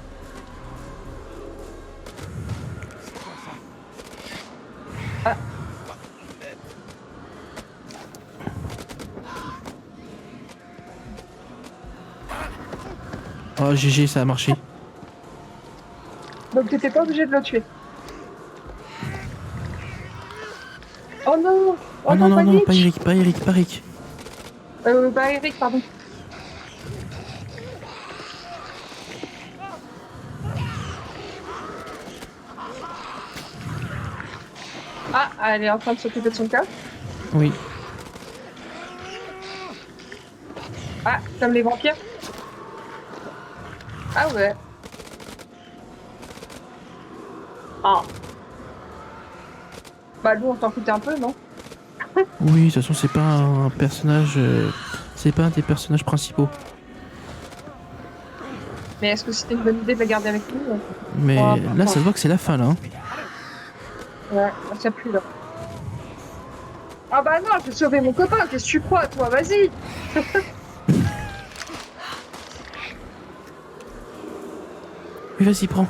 Oh GG, ça a marché. Donc t'étais pas obligé de le tuer. Oh non. Oh non, non, non, Nick. pas Eric, pas Eric, pas Eric. Bah Eric, pardon. Ah, elle est en train de s'occuper de son cas. Oui. Ah, comme les vampires. Ah ouais. Ah. Bah nous on s'en foutait un peu, non? Oui, de toute façon, c'est pas un personnage. C'est pas un des personnages principaux. Mais est-ce que c'était une bonne idée de la garder avec nous? Mais Oh, là, ça se voit que c'est la fin là. Hein. Ouais, ça pue là. Ah bah non, je vais sauver mon copain, qu'est-ce que tu crois toi? Vas-y. Oui, vas-y, prends.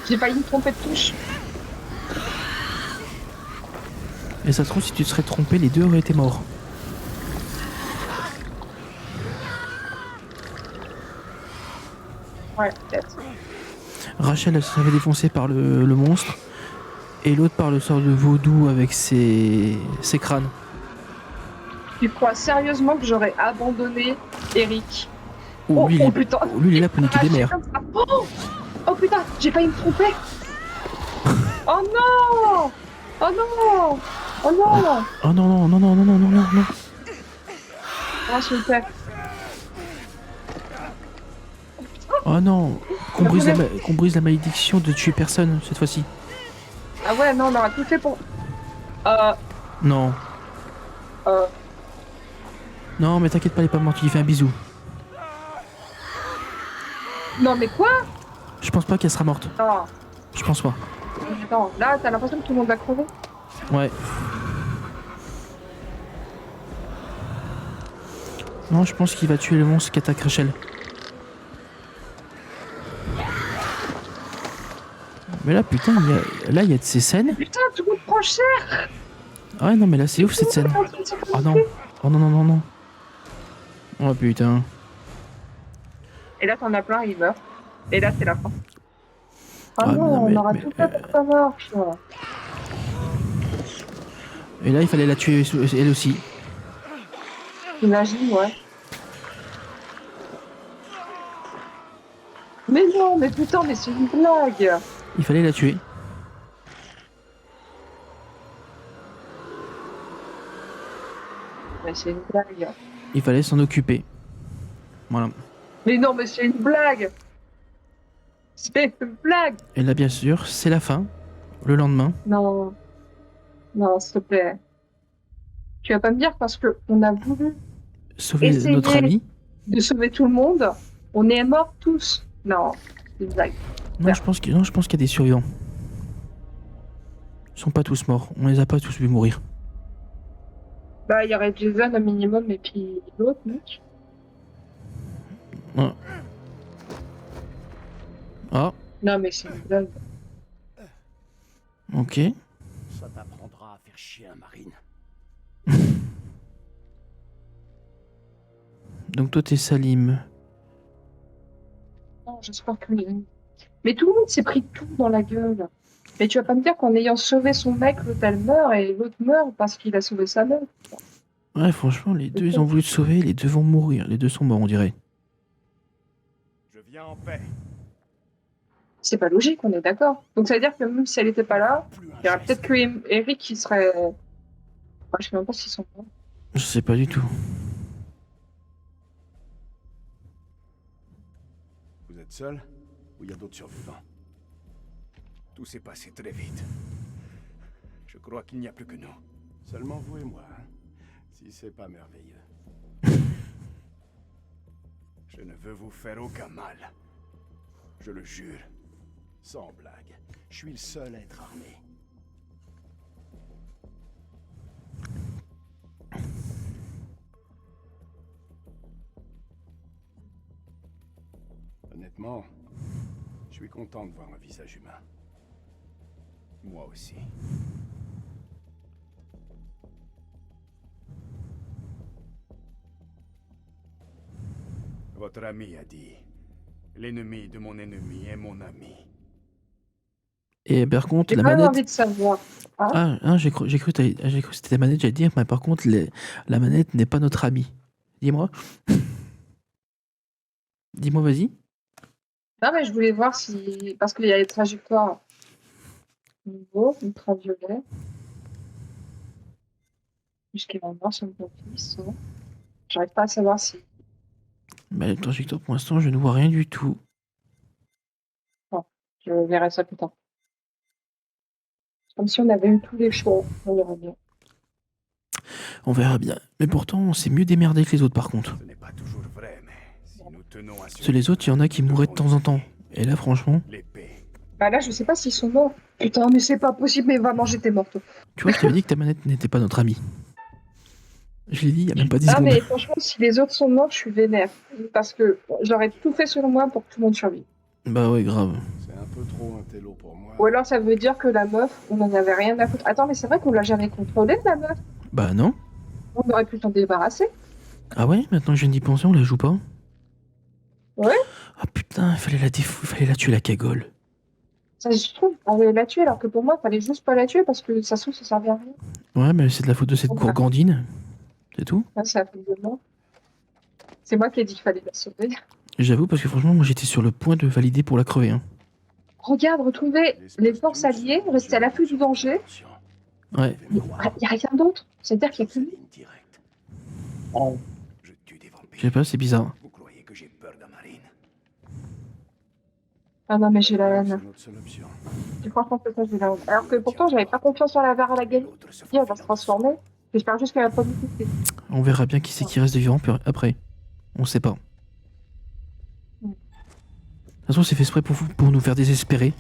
J'ai failli me tromper de touche. Et ça se trouve, si tu te serais trompé, les deux auraient été morts. Ouais, peut-être. Rachel, elle se fait défoncer par le monstre. Et l'autre par le sort de vaudou avec ses crânes. Tu crois sérieusement que j'aurais abandonné Eric? Oh, lui, putain. lui, il est là pour niquer des mères. Comme ça. Oh putain, j'ai failli me tromper. Oh non. Oh non. Oh non. Oh non, non, non, non, non, non, non, non, non. Ah, s'il te plaît. Oh non. Qu'on brise la malédiction de tuer personne cette fois-ci. Ah ouais, non, on aura tout fait pour... Non. Non, mais t'inquiète pas, elle est pas morte, il lui fait un bisou. Non, mais quoi? Je pense pas qu'elle sera morte. Non. Je pense pas. Attends, là, t'as l'impression que tout le monde va crever? Ouais. Non, je pense qu'il va tuer le monstre qui attaque Rachel. Mais là, putain, il y a de ces scènes. Putain, tout le monde prend cher. Ah ouais, non, mais là, c'est ouf cette scène. Oh non. Oh non, non, non, non. Oh putain. Et là, t'en as plein, ils meurent. Et là, c'est la fin. Ah Ah, non, mais on aura tout fait pour que ça marche. Et là, il fallait la tuer elle aussi. Imagine, ouais. Mais non, mais putain, mais c'est une blague. Il fallait la tuer. Mais c'est une blague. Il fallait s'en occuper. Voilà. Mais non, mais c'est une blague. C'est une blague. Et là, bien sûr, c'est la fin. Le lendemain. Non. Non, s'il te plaît. Tu vas pas me dire parce que on a voulu Sauver essayer notre ami. de sauver tout le monde, on est morts tous. Non, c'est une blague. Non, je pense qu'il y a des survivants. Ils sont pas tous morts. On les a pas tous vus mourir. Bah, il y aurait Jason au minimum et puis l'autre, mec. Ah. Ah, Non, mais c'est une blague. ok. Ça t'apprendra à faire chier un marine. Donc toi, t'es Salim. Non, j'espère que... Mais tout le monde s'est pris tout dans la gueule. Mais tu vas pas me dire qu'en ayant sauvé son mec, l'autre elle meurt et l'autre meurt parce qu'il a sauvé sa meuf. Ouais, franchement, les deux, ils ont voulu te sauver. Les deux vont mourir. Les deux sont morts, on dirait. Je viens en paix. C'est pas logique, on est d'accord. Donc ça veut dire que même si elle était pas là, il y aurait peut-être que Eric qui serait... Enfin, je sais même pas s'ils sont morts. Je sais pas du tout. Vous êtes seul ou il y a d'autres survivants? Tout s'est passé très vite. Je crois qu'il n'y a plus que nous. Seulement vous et moi, hein, si c'est pas merveilleux. Je ne veux vous faire aucun mal. Je le jure. Sans blague. Je suis le seul à être armé. Honnêtement, je suis content de voir un visage humain. Moi aussi. Votre ami a dit, l'ennemi de mon ennemi est mon ami. Et par contre, J'ai la quand même manette. envie de savoir. Hein? J'ai cru que c'était ta manette, j'allais dire, mais par contre, la manette n'est pas notre amie. Dis-moi. Dis-moi, vas-y. Non, mais je voulais voir si. Parce qu'il y a les trajectoires nouveau, ultraviolet. Jusqu'à voir sur le papier, j'arrive pas à savoir si. Bah, le trajectoire, pour l'instant, je ne vois rien du tout. Je verrai ça plus tard. Comme si on avait eu tous les choix. On verra bien. On verra bien. Mais pourtant, on s'est mieux démerdé que les autres, par contre. Ce n'est pas toujours vrai, mais si nous tenons à Parce que les autres, il y en a qui mouraient de temps en temps. Et là, franchement, l'épée. Bah là, je sais pas s'ils sont morts. Putain, mais c'est pas possible, mais vraiment, j'étais morte. tu vois, je t'avais dit que ta manette n'était pas notre amie. Je l'ai dit il y a même pas 10 Ah, secondes. mais franchement, si les autres sont morts, je suis vénère. Parce que j'aurais tout fait selon moi pour que tout le monde survive. Bah ouais, grave. C'est un peu trop un télo pour moi. Ou alors ça veut dire que la meuf, on en avait rien à foutre. Attends, mais c'est vrai qu'on l'a jamais contrôlée, la meuf. Bah non. On aurait pu s'en débarrasser. Ah ouais, maintenant que je viens d'y penser, on la joue pas. Ouais. Ah putain, il fallait la tuer, la cagole. Ça, je trouve, on allait la tuer, alors que pour moi, il fallait juste pas la tuer parce que ça se trouve, ça servait à rien. Ouais, mais c'est de la faute de cette Oh, bah. gourgandine. C'est tout. Ouais, c'est à cause de moi. C'est moi qui ai dit qu'il fallait la sauver. J'avoue, parce que franchement, moi j'étais sur le point de valider pour la crever. Hein. Regarde, retrouver les forces alliées, rester à l'affût du danger. Ouais. Il n'y a rien d'autre. C'est-à-dire qu'il y a que lui. Je tue des vampires. Je sais pas, c'est bizarre. Vous croyez que j'ai peur d'Amarine? Ah non, mais j'ai la C'est haine. notre seule option. Et franchement, c'est ça, j'ai la haine. Alors que pourtant, j'avais pas confiance en la verre à la gagne. L'autre se Elle va se transformer. J'espère juste qu'elle va pas nous quitter. On verra bien qui c'est qui reste vivant après. On sait pas. De toute façon, c'est fait exprès pour nous faire désespérer.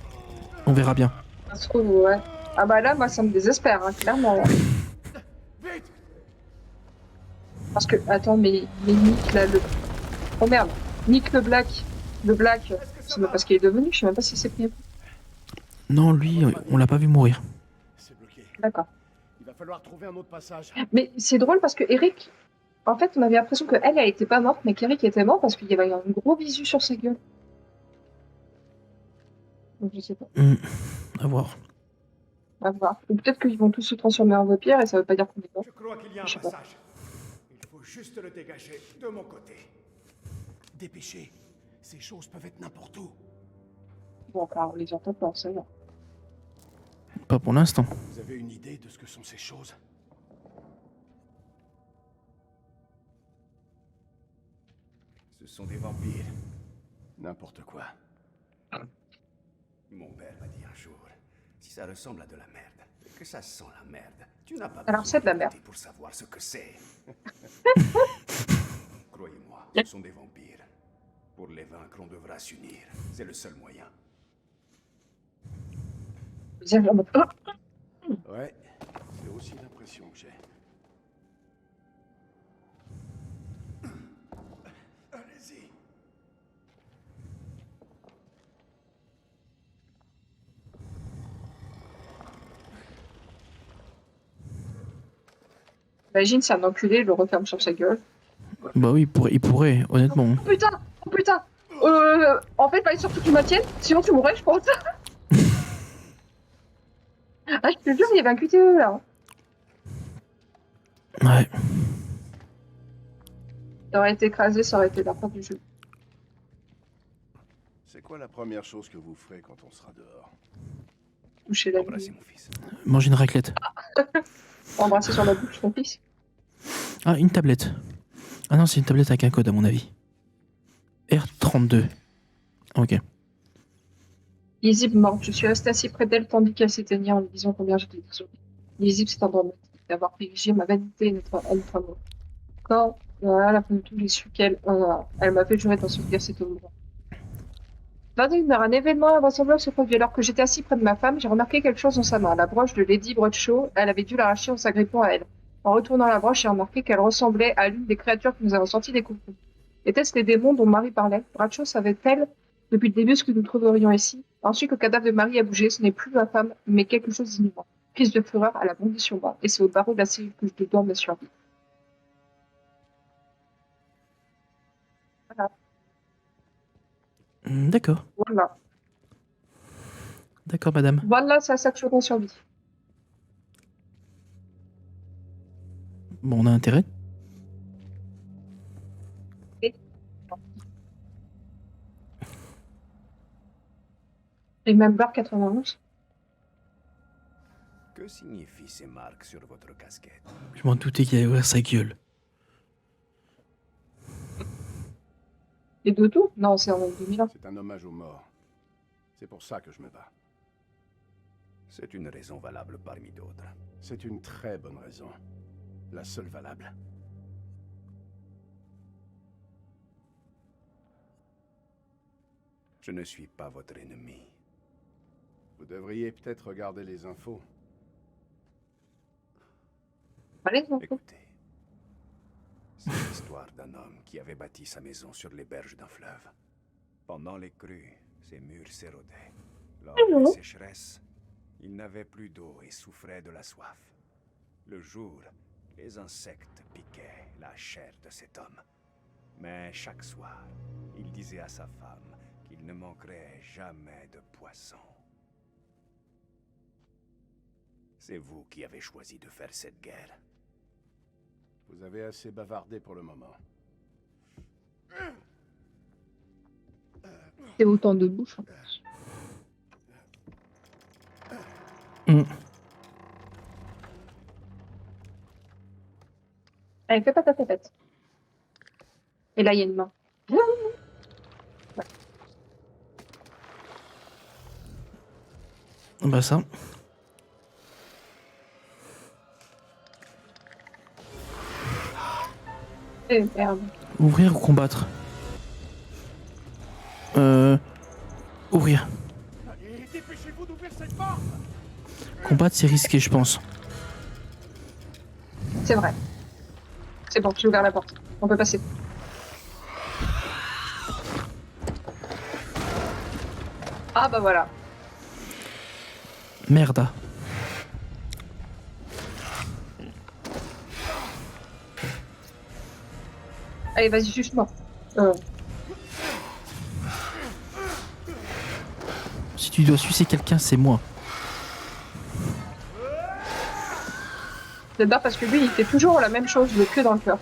On verra bien. Ça se trouve, ouais. Ah bah là, moi, ça me désespère, hein, clairement. Parce que, attends, mais Nick, là, le... Oh merde, Nick le Black. Le Black, c'est même pas ce qu'il est devenu, je sais même pas si c'est pris. Non, lui, on l'a pas vu mourir. C'est bloqué. D'accord. Il va falloir trouver un autre passage. Mais c'est drôle parce que Eric, en fait, on avait l'impression qu'elle, elle était pas morte, mais qu'Eric était mort parce qu'il y avait un gros visu sur sa gueule. Donc je sais pas. À voir. À voir. Ou peut-être qu'ils vont tous se transformer en vampires et ça veut pas dire qu'on est mort. Je crois qu'il y a un Je sais pas. passage. Il faut juste le dégager de mon côté. Dépêchez. Ces choses peuvent être n'importe où. Bon, encore, on les entend pas, ça va. Pas pour l'instant. Vous avez une idée de ce que sont ces choses? Ce sont des vampires. N'importe quoi. Mon père m'a dit un jour, si ça ressemble à de la merde, et que ça sent la merde, tu n'as pas Alors, besoin c'est de la de merde. goûter pour savoir ce que c'est. Croyez-moi, ce sont des vampires. Pour les vaincre, on devra s'unir. C'est le seul moyen. Ils avaient en mode, oh, Ouais, c'est aussi l'impression que j'ai. Allez-y. imagine, c'est un enculé, il le referme sur sa gueule. Bah oui, il pourrait, honnêtement. Oh putain! Oh putain! En fait, fallait surtout que tu maintiennes, sinon tu mourrais, je pense. Ah, je te jure, il y avait un QTE là. Ouais. Il aurait été écrasé, ça aurait été la fin du jeu. C'est quoi la première chose que vous ferez quand on sera dehors? Toucher la Embrassez vie. mon fils. Manger une raclette. Embrasser sur la bouche, ton fils. Ah, une tablette. Ah non, c'est une tablette avec un code, à mon avis. R32. Ok. Lizib morte. Je suis restée assis près d'elle tandis qu'elle s'éteignait en lui disant combien j'étais désolée. Lizib s'est endormie d'avoir privilégié ma vanité à notre amour. Quand À la fin de tout, j'ai su qu'elle elle m'a fait jurer d'en souvenir, c'était au moment. 21h, un événement invraisemblable se produit. Alors que j'étais assis près de ma femme, j'ai remarqué quelque chose dans sa main. La broche de Lady Bradshaw, elle avait dû l'arracher en s'agrippant à elle. En retournant la broche, j'ai remarqué qu'elle ressemblait à l'une des créatures que nous avons sorties des cocons. Étaient-ce les démons dont Marie parlait? Bradshaw savait-elle depuis le début ce que nous trouverions ici? Ensuite, le cadavre de Marie a bougé. Ce n'est plus ma femme, mais quelque chose d'inhumain. Crise de fureur à la condition bas. Et c'est au barreau de la cellule que je dois me survie. Voilà. D'accord. Voilà. D'accord, madame. Voilà, c'est à ça que je dois survie. Bon, on a intérêt. Remember 91. Que signifient ces marques sur votre casquette? Je m'en doutais qu'il allait ouvrir sa gueule. Et Dodo? Non, c'est en 2001. C'est un hommage aux morts. C'est pour ça que je me bats. C'est une raison valable parmi d'autres. C'est une très bonne raison. La seule valable. Je ne suis pas votre ennemi. Vous devriez peut-être regarder les infos. Allez, non. Écoutez. C'est l'histoire d'un homme qui avait bâti sa maison sur les berges d'un fleuve. Pendant les crues, ses murs s'érodaient. Lors des sécheresses, il n'avait plus d'eau et souffrait de la soif. Le jour, les insectes piquaient la chair de cet homme. Mais chaque soir, il disait à sa femme qu'il ne manquerait jamais de poissons. C'est vous qui avez choisi de faire cette guerre. Vous avez assez bavardé pour le moment. C'est autant de bouche. Allez, fais pas ta tête. Et là, il y a une main. Bah ça. Eh, merde. Ouvrir ou combattre? Ouvrir. Allez, dépêchez-vous d'ouvrir cette porte! Combattre, c'est risqué, je pense. C'est vrai. C'est bon, j'ai ouvert la porte. On peut passer. Ah bah voilà. Merde. Allez, vas-y, juste moi. Si tu dois sucer quelqu'un, c'est moi. D'abord parce que lui, il fait toujours la même chose, le queue dans le cœur.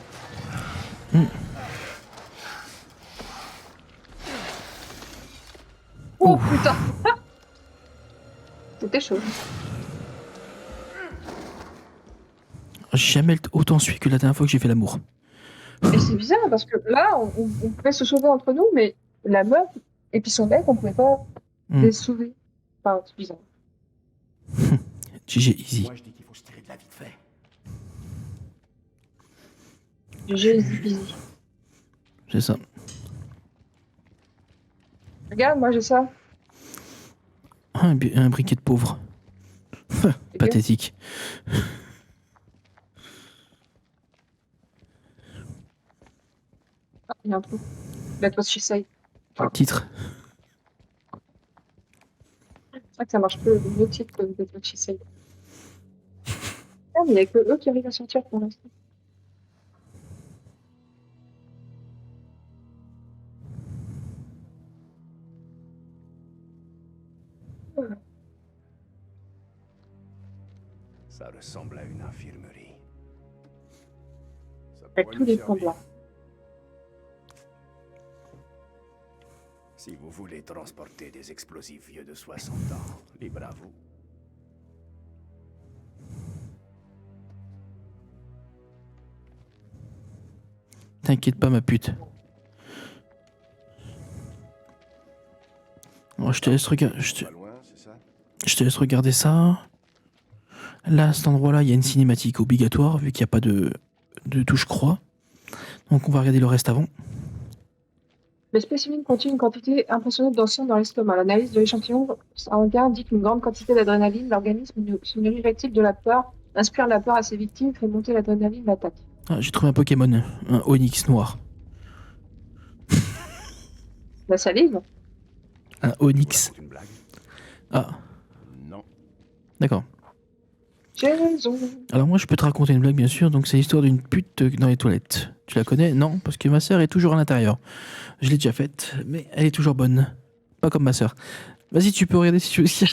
Oh putain. C'était chaud. J'ai jamais autant sué que la dernière fois que j'ai fait l'amour. Et c'est bizarre parce que là, on pouvait se sauver entre nous, mais la meuf et puis son mec, on pouvait pas les sauver. Enfin, c'est bizarre. GG easy. Moi, je dis qu'il faut se tirer de la vite fait. GG easy peasy. C'est ça. Regarde, moi j'ai ça. Un briquet de pauvre. Pathétique. Ah, il y a un trou. Let what she say. Titre. C'est vrai que ça marche peu le mot titre que Let what she say. Ah, mais il n'y a que eux qui arrivent à sortir pour l'instant. Ça ressemble à une infirmerie. Ça Avec pourrait tous nous les servir. points blancs. Si vous voulez transporter des explosifs vieux de 60 ans, libre à vous. T'inquiète pas, ma pute. Oh, je te laisse regarder. Pas loin, c'est ça? Je te laisse regarder ça. Là, à cet endroit-là, il y a une cinématique obligatoire, vu qu'il n'y a pas de touche croix. Donc on va regarder le reste avant. Le spécimen contient une quantité impressionnante d'ancien dans l'estomac. L'analyse de l'échantillon sanguin indique une grande quantité d'adrénaline. L'organisme se nourrit-il de la peur, inspire la peur à ses victimes, fait monter l'adrénaline, l'attaque. Ah, j'ai trouvé un Pokémon, un Onyx noir. La salive? Un Tu vous Onyx. racontes une blague? Ah, Non. d'accord. J'ai raison. Alors moi je peux te raconter une blague bien sûr, donc c'est l'histoire d'une pute dans les toilettes. Tu la connais? Non, parce que ma sœur est toujours à l'intérieur. Je l'ai déjà faite, mais elle est toujours bonne. Pas comme ma sœur. Vas-y, tu peux regarder si tu veux.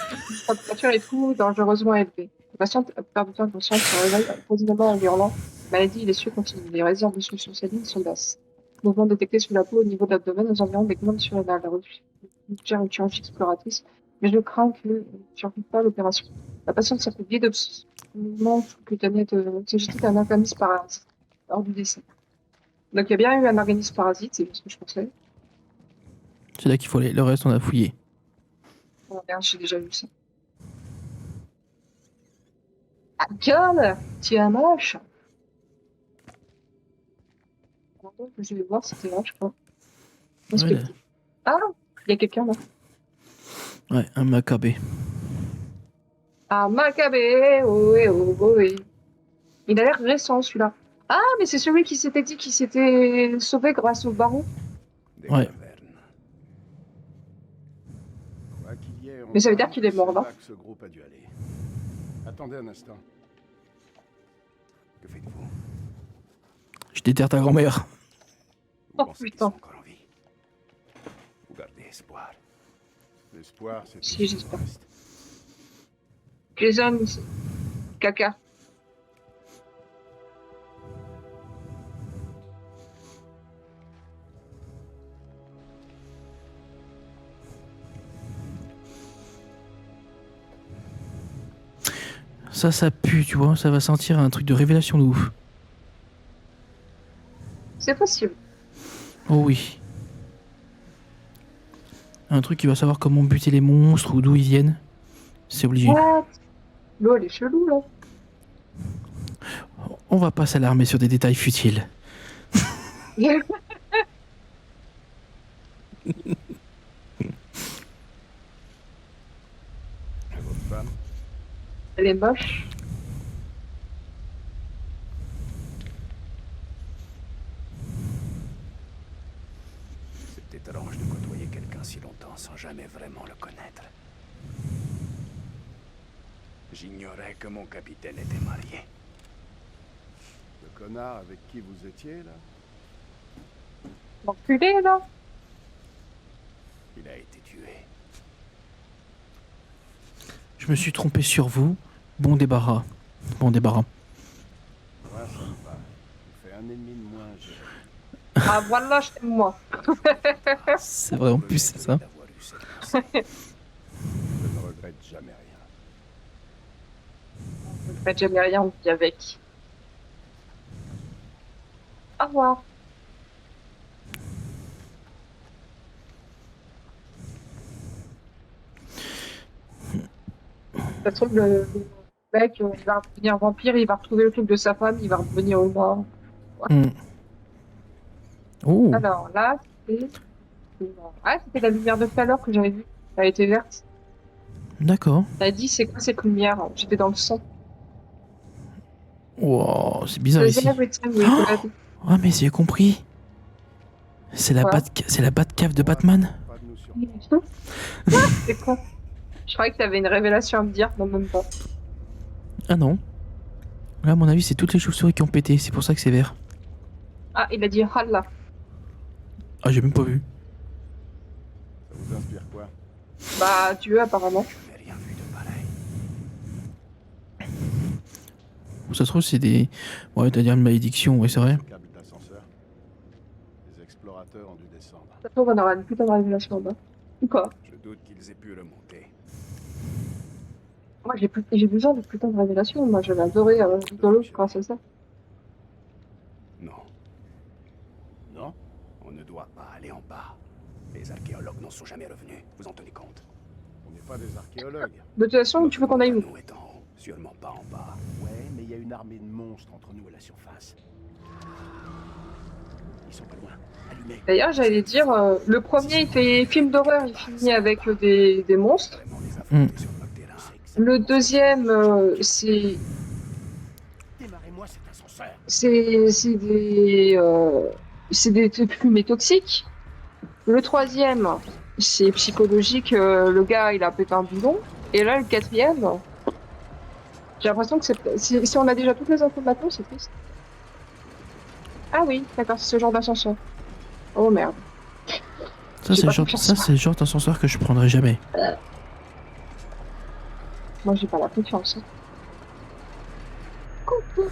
La température est tout dangereusement élevée. Le patient perd du temps de conscience, se réveille quotidiennement en hurlant. Maladie, les cieux continuent. Les réserves de solution saline sont basses. Mouvement détecté sous la peau au niveau de l'abdomen, aux environs des glandes surrénales. La rupture une chirurgie exploratrice, mais je crains que ne survive pas l'opération. La patiente s'est fait guider de mouvement cutané de s'agiter d'un organisme parasite hors du décès. Donc il y a bien eu un organisme parasite, c'est ce que je pensais. C'est là qu'il faut aller. Le reste, on a fouillé. Oh merde, j'ai déjà vu ça. Ah, gueule! Tu es moche! Je vais voir, c'était là, je crois. Ouais, Ah! Il y a quelqu'un là. ouais, un Macabé. Ah, Maccabée! Oh, oui, oh, oh, oui. Il a l'air récent celui-là. Ah, mais c'est celui qui s'était dit qu'il s'était sauvé grâce au baron. Des Ouais. cavernes. Quoi qu'il y ait, Mais ça veut enfin, dire qu'il est mort, c'est non? là que ce groupe a dû aller. Attendez un instant. Que faites-vous? Je déterre ta grand-mère. Vous Oh, pensez qu'ils putain. sont encore en vie? Vous gardez espoir. L'espoir, c'est Si, tout ce qui j'espère. reste. Jason, caca. Ça pue, tu vois. Ça va sentir un truc de révélation de ouf. C'est possible. Oh oui. Un truc qui va savoir comment buter les monstres ou d'où ils viennent. C'est obligé. What? L'eau, elle est chelou là. On va pas s'alarmer sur des détails futiles. Et votre femme? Elle est moche. C'est étrange de côtoyer quelqu'un si longtemps sans jamais vraiment le connaître. J'ignorais que mon capitaine était marié. Le connard avec qui vous étiez, là? Enculé là. Il a été tué. Je me suis trompé sur vous. Bon débarras. Bon débarras. Moi, ça me va. Il fait un ennemi de moins, j'ai... Ah voilà, je t'aime moi. C'est vrai en plus, c'est ça. D'avoir eu cette pensée. Je ne regrette jamais rien. Je ne fais jamais rien, on vit avec. Au revoir. Ça se trouve, le mec, il va devenir vampire, il va retrouver le truc de sa femme, il va revenir humain. Hmm. Oh, Alors là, c'était... Ah, c'était la lumière de tout à l'heure que j'avais vue. Elle était verte. d'accord. Elle a dit, c'est quoi cette lumière? J'étais dans le sang. Wow, c'est bizarre ici. Everything we could. Ah mais j'ai compris. C'est la, Quoi c'est la Batcave de Batman. Pas de nous surprendre. C'est quoi? Je croyais que t'avais une révélation à me dire, non même pas. Ah non. Là, à mon avis, c'est toutes les chauves-souris qui ont pété. C'est pour ça que c'est vert. Ah, il a dit Allah. Ah, j'ai même pas vu. Ça vous inspire quoi? Bah, Dieu apparemment. Je n'ai rien vu de pareil. Ça se trouve, c'est des... Ouais, t'as dire une malédiction, ouais, c'est vrai. Le câble d'ascenseur. Les explorateurs ont dû descendre. Ça se trouve, on aura une putain de révélation en bas. Ou pas? Je doute qu'ils aient pu remonter. Moi, j'ai besoin de putain de révélation. Moi, j'avais adoré Rigolo grâce à ça. Non, Non? on ne doit pas aller en bas. Les archéologues n'en sont jamais revenus. Vous en tenez compte? On n'est pas des archéologues. De toute façon, tu veux qu'on aille où? Nous est en haut, sûrement pas en bas. Ouais, mais il y a une armée de monstres entre nous et la surface. Ils sont pas loin. Allumez. D'ailleurs, j'allais dire, le premier, il fait film d'horreur, il finit avec des monstres. Vraiment les affronter sur notre terrain. Le deuxième, Démarrez-moi cet ascenseur. c'est des fumées toxiques. Le troisième, c'est psychologique, le gars, il a pété un boulon. Et là, le quatrième, j'ai l'impression que si on a déjà toutes les infos maintenant, c'est triste. Ah oui, d'accord, c'est ce genre d'ascenseur. Oh merde. Ça, J'ai c'est pas le genre, confiance ça, en moi. c'est le genre d'ascenseur que je prendrais jamais. Moi, j'ai pas la confiance. Hein. Coucou.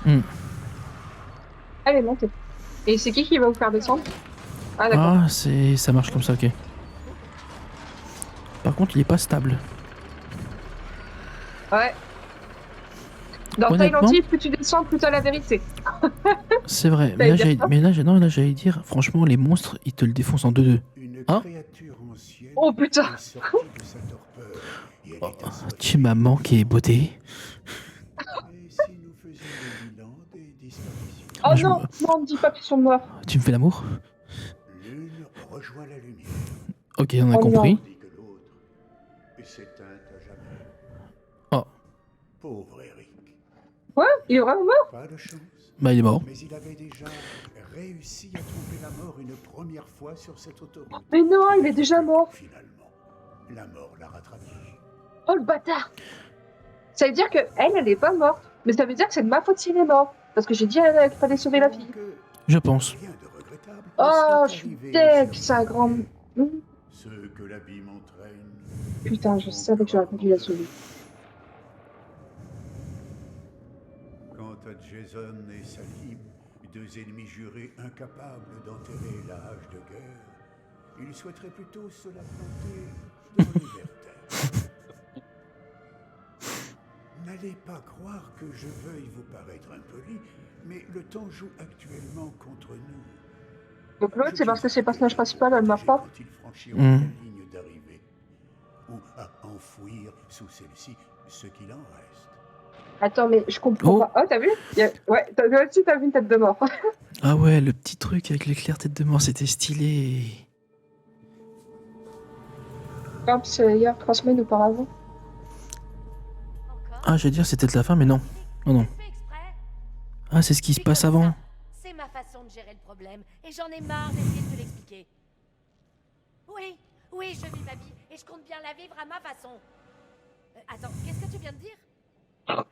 Hmm. Allez, montez. Et c'est qui va vous faire descendre? Ah, d'accord. Ah, ça marche comme ça, ok. Par contre, il est pas stable. Ouais. Dans Honnêtement- Silent Hill, plus tu descends, plus t'as la vérité. C'est vrai. T'allais Mais là, dire j'allais, quoi mais là, non, là, j'allais dire, franchement, les monstres, ils te le défoncent en 2-2. Une Hein créature ancienne Oh putain. est sortie de sa torpeur. Et elle Oh, est assoiffée. tu m'as manqué, beauté. Et si nous faisions des bilans des disparitions? Oh Moi, je non, non, ne dis pas qu'ils sont morts. Tu me fais l'amour? L'une rejoint la lumière, Ok, on a Oh compris. tandis que l'autre s'éteint à jamais. Oh, Pauvre Eric. Quoi? Il est vraiment mort? Pas de chance. bah il est mort. Mais il avait déjà réussi à tromper la mort une première fois sur cette autoroute. Mais non, il est déjà mort. Finalement, la mort l'a rattrapé. Oh le bâtard. Ça veut dire que elle est pas morte. Mais ça veut dire que c'est de ma faute s'il est mort. Parce que j'ai dit à elle qu'il fallait sauver la fille. Donc, Je pense. rien de regrettable. Oh, est je suis arrivé, deg, cher sa grande... Ce que l'abîme entraîne. Putain, je savais que j'aurais pas dû la sauver. Quant à Jason et Salim, deux ennemis jurés incapables d'enterrer la hache de guerre, ils souhaiteraient plutôt se la planter dans les vertèbres. N'allez pas croire que je veuille vous paraître impoli, mais le temps joue actuellement contre nous. Donc l'autre, c'est parce que c'est le personnage principal, elle meurt pas. Quand ils franchiront Hmm. la ligne d'arrivée, ou à enfouir sous celle-ci ce qu'il en reste. Attends, mais je comprends Oh. pas. Oh, t'as vu? Ouais, toi aussi, t'as vu une tête de mort. Ah ouais, le petit truc avec l'éclair tête de mort, c'était stylé. Comme c'est hier, 3 semaines auparavant. Encore? Ah, j'allais dire c'était de la fin, mais non. Non, non. Fais exprès. Ah, c'est ce qui se C'est passe comme avant. ça. C'est ma façon de gérer le problème, et j'en ai marre d'essayer de te l'expliquer. Oui, oui, je vis ma vie, et je compte bien la vivre à ma façon. Attends, qu'est-ce que tu viens de dire?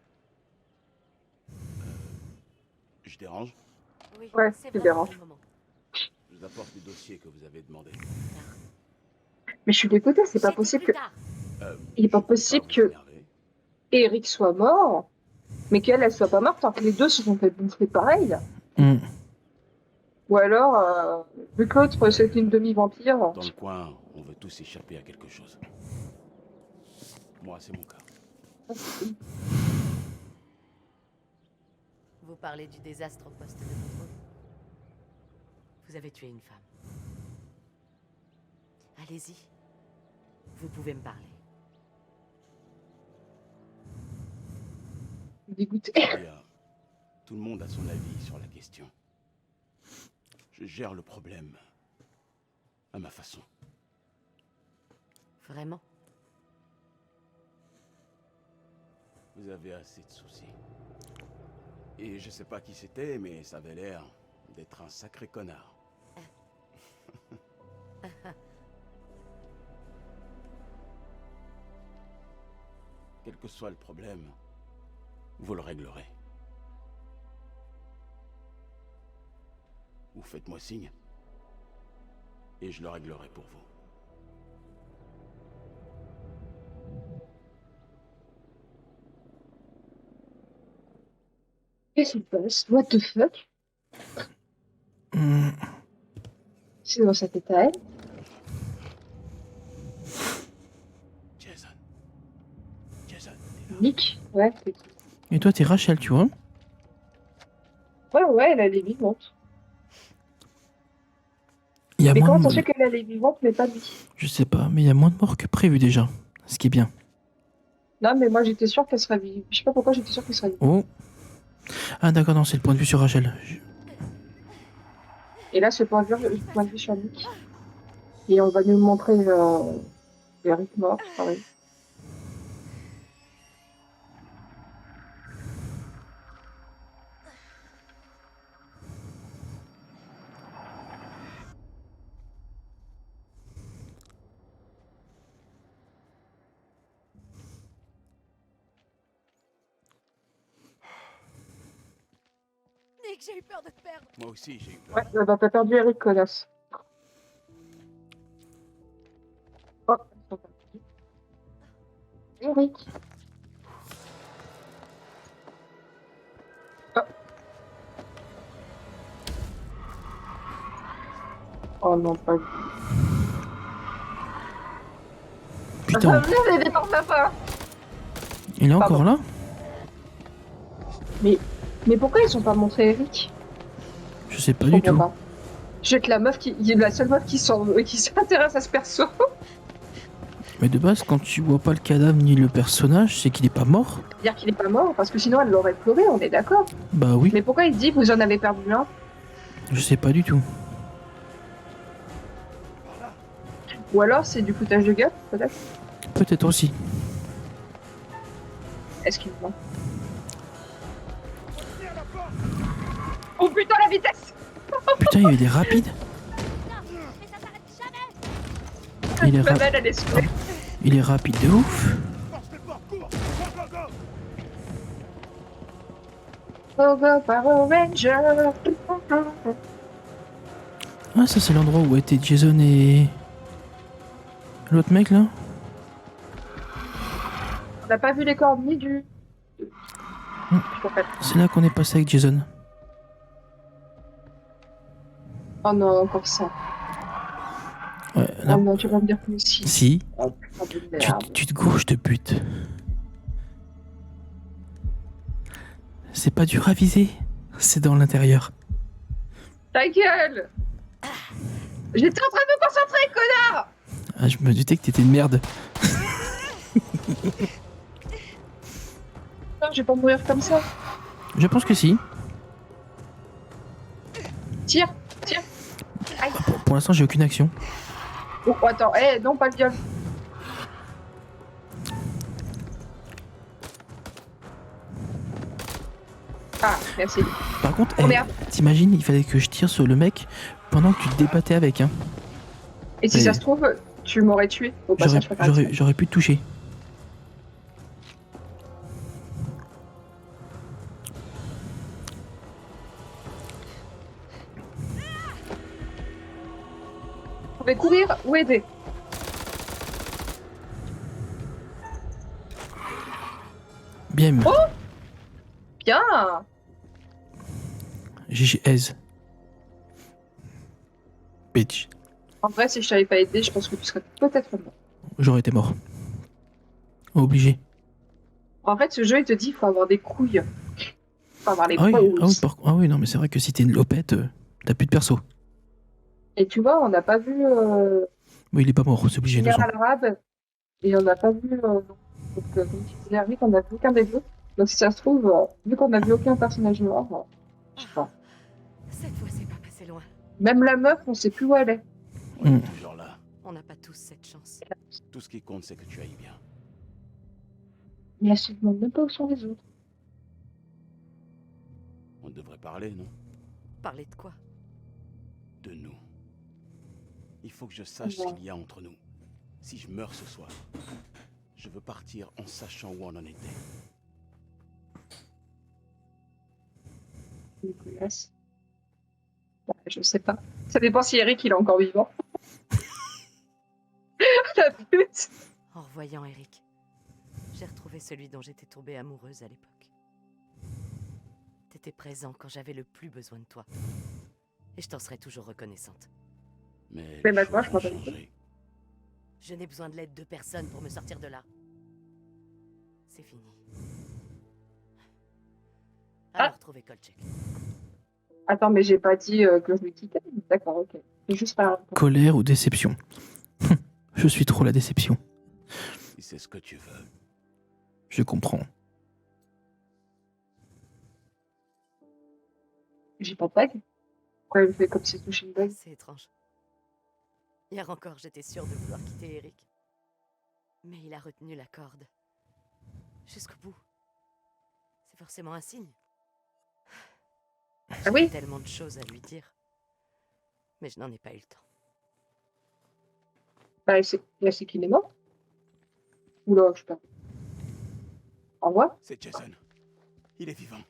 Je dérange? Oui, Ouais, c'est tu vraiment déranges. le moment. Je vous apporte le dossier que vous avez demandé. Mais je suis dégoûtée, c'est pas J'ai tout possible plus que tard. Il est pas je veux possible vous que- énerver. Eric soit mort, mais qu'elle, elle soit pas morte, tant que les deux se sont fait bouffer pareil. Hmm. Ou alors, vu que l'autre, c'est une demi-vampire. Dans le coin, on veut tous échapper à quelque chose. Moi, c'est mon cas. Vous parlez du désastre au poste de contrôle. Vous avez tué une femme. Allez-y. Vous pouvez me parler. Dégoûtée. Tout le monde a son avis sur la question. Je gère le problème à ma façon. Vraiment? Vous avez assez de soucis. Et je sais pas qui c'était, mais ça avait l'air d'être un sacré connard. Quel que soit le problème, vous le réglerez. Ou faites-moi signe, et je le réglerai pour vous. Qu'est-ce qui se passe? What the fuck? Hmm. C'est dans sa tête à elle. Jason. Jason, t'es là. Nick. Ouais, c'est tout. Et toi, t'es Rachel, tu vois? Ouais, elle est vivante. Il y a Mais moins comment de... ça se fait qu'elle est vivante, mais pas lui? Je sais pas, mais il y a moins de morts que prévu déjà. Ce qui est bien. Non, mais moi j'étais sûre qu'elle serait vivante. Je sais pas pourquoi j'étais sûre qu'elle serait vivante. Oh. Ah d'accord, non, c'est le point de vue sur Rachel. Et là, c'est le point de vue sur Nick. Et on va nous montrer Eric mort, pareil. Nick, j'ai eu peur de te perdre. Moi aussi, j'ai eu peur. Ouais, bah, t'as perdu Eric, connasse. Oh, ils sont partis. Eric. Oh. Oh non, pas lui. Putain, Merde, il est dans ma part. il est encore là? Mais pourquoi ils ont pas montré Eric? Je sais pas Je du comprends tout. pas. Je vais être la seule meuf qui s'intéresse à ce perso. Mais de base, quand tu vois pas le cadavre ni le personnage, c'est qu'il est pas mort? Dire qu'il est pas mort, parce que sinon elle l'aurait pleuré, on est d'accord. Bah oui, Mais pourquoi il dit que vous en avez perdu un? je sais pas du tout. Ou alors c'est du foutage de gueule, peut-être? Peut-être aussi. Est-ce qu'il ment? Oh putain, la vitesse! Putain, il y a eu des rapides. Mais ça s'arrête jamais. Il est, La ra- belle, elle est saoulée. il est rapide de ouf. Go, go, Power Ranger! Ah, ça c'est l'endroit où étaient Jason et... l'autre mec là? On n'a pas vu les cordes ni du... En fait. C'est là qu'on est passé avec Jason. Oh non, encore ça. Ouais, là... Oh non, tu vas me dire que si. Si, Oh putain de merde. tu te gourges de but. C'est pas dur à viser, c'est dans l'intérieur. Ta gueule! J'étais en train de me concentrer, connard! Ah, je me doutais que t'étais une merde. Non, je vais pas mourir comme ça. Je pense que si. Tire, tire. Aïe. Pour l'instant, j'ai aucune action. Oh, attends, non, pas le viol. Ah, merci. Par contre, Oh merde. t'imagines, il fallait que je tire sur le mec pendant que tu te débattais avec, hein. Et si Et- ça se trouve, tu m'aurais tué. Au passage, je préfère le dire. J'aurais pu te toucher. Vous pouvez courir ou aider. Bien, Oh Bien. GG aise. Bitch. En vrai, si je t'avais pas aidé, je pense que tu serais peut-être mort. J'aurais été mort. Obligé. En fait, ce jeu, il te dit qu'il faut avoir des couilles. Faut avoir les Ah oui, balls. ah oui, non, mais c'est vrai que si t'es une lopette, t'as plus de perso. Et tu vois, on n'a pas vu Mais il est pas mort, c'est obligé de toute façon. Général Arabe. Et on n'a pas vu... donc, comme tu disais, Harry, on n'a vu aucun des deux. Donc si ça se trouve, vu qu'on n'a vu aucun personnage noir, je sais pas. Cette fois, c'est pas passé loin. Même la meuf, on sait plus où elle est. On est toujours là. On n'a pas tous cette chance. Tout ce qui compte, c'est que tu ailles bien. Mais elle se demande même pas où sont les autres. On devrait parler, non? Parler de quoi? De nous. Il faut que je sache ce qu'il y a entre nous. Si je meurs ce soir, je veux partir en sachant où on en était. Nicolas. Bah, je sais pas. Ça dépend si Eric il est encore vivant. La pute. En revoyant Eric, j'ai retrouvé celui dont j'étais tombée amoureuse à l'époque. T'étais présent quand j'avais le plus besoin de toi. Et je t'en serai toujours reconnaissante. Mais Mais les maintenant, choses je m'en ont bats changé. Je n'ai besoin de l'aide de personne pour me sortir de là. C'est fini. Alors, trouver Kolchak. Attends, mais j'ai pas dit que je lui quittais. D'accord, ok. C'est juste pas... Colère ou déception? Je suis trop la déception. Si c'est ce que tu veux. Je comprends. J'ai pas de bague. Pourquoi elle fait comme si elle touchait une bague? C'est étrange. Hier encore, j'étais sûre de vouloir quitter Eric. Mais il a retenu la corde. Jusqu'au bout. C'est forcément un signe. Ah oui? Tellement de choses à lui dire. Mais je n'en ai pas eu le temps. Bah, c'est qu'il est mort. Oula, je sais pas. Au revoir. C'est Jason. Il est vivant.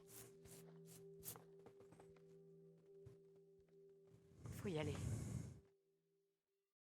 Faut y aller.